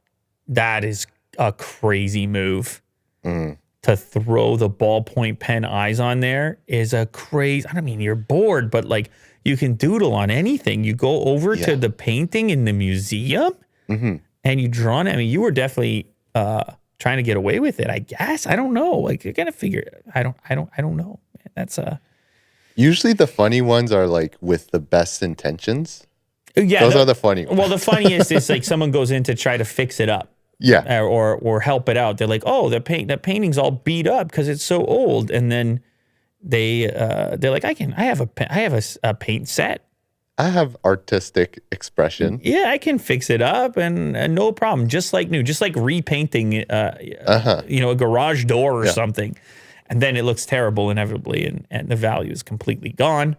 That is a crazy move. To throw the ballpoint pen eyes on there is a crazy... I don't mean you're bored, but like you can doodle on anything. You go over to the painting in the museum and you draw on it. I mean, you were definitely trying to get away with it, I guess. I don't know. Like, you gotta figure... I don't know. That's Usually the funny ones are like with the best intentions. Yeah, those are the funny ones. Well, the funniest is like someone goes in to try to fix it up. Yeah. Or help it out. They're like, oh, the painting's all beat up because it's so old. And then they're like, I have a paint set. I have artistic expression. Yeah, I can fix it up and no problem. Just like new, just like repainting a garage door or something. And then it looks terrible inevitably and the value is completely gone.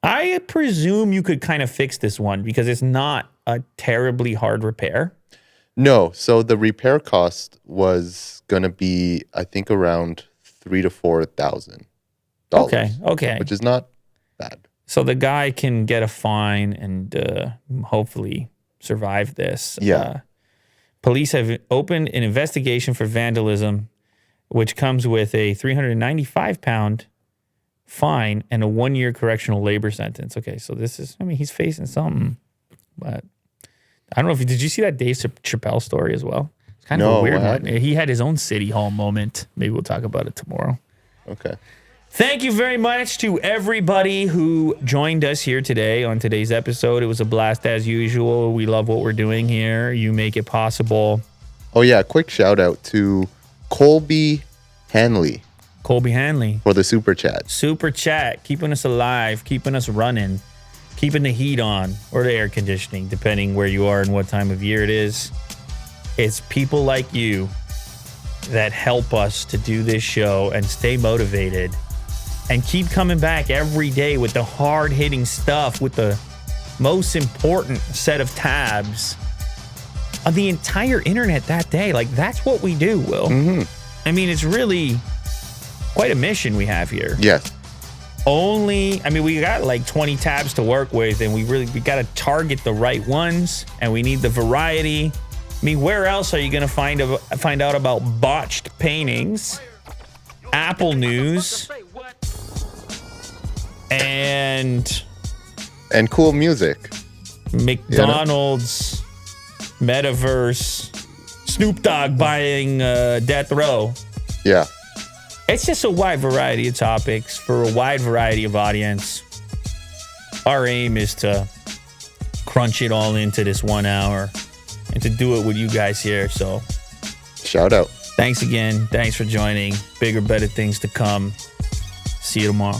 I presume you could kind of fix this one because it's not a terribly hard repair. No, so the repair cost was going to be, I think, around $3,000 to $4,000. Okay. Which is not bad. So the guy can get a fine and hopefully survive this. Yeah. Police have opened an investigation for vandalism, which comes with a 395-pound fine and a 1-year correctional labor sentence. Okay, so this is, he's facing something, but I don't know if did you see that Dave Chappelle story as well? It's kind of a weird one. He had his own City Hall moment. Maybe we'll talk about it tomorrow. Okay. Thank you very much to everybody who joined us here today on today's episode. It was a blast as usual. We love what we're doing here. You make it possible. Oh yeah, quick shout out to Colby Hanley. Colby Hanley. For the super chat. Super chat, keeping us alive, keeping us running. Keeping the heat on or the air conditioning, depending where you are and what time of year it is. It's people like you that help us to do this show and stay motivated and keep coming back every day with the hard-hitting stuff, with the most important set of tabs on the entire internet that day. Like, that's what we do, Will. I mean, it's really quite a mission we have here. Yes. We got like 20 tabs to work with, and we got to target the right ones, and we need the variety. I mean, where else are you going to find out about botched paintings, Apple news, and cool music, McDonald's, metaverse, Snoop Dogg buying death row. Yeah. It's just a wide variety of topics for a wide variety of audience. Our aim is to crunch it all into this 1 hour and to do it with you guys here. So shout out. Thanks again. Thanks for joining. Bigger, better things to come. See you tomorrow.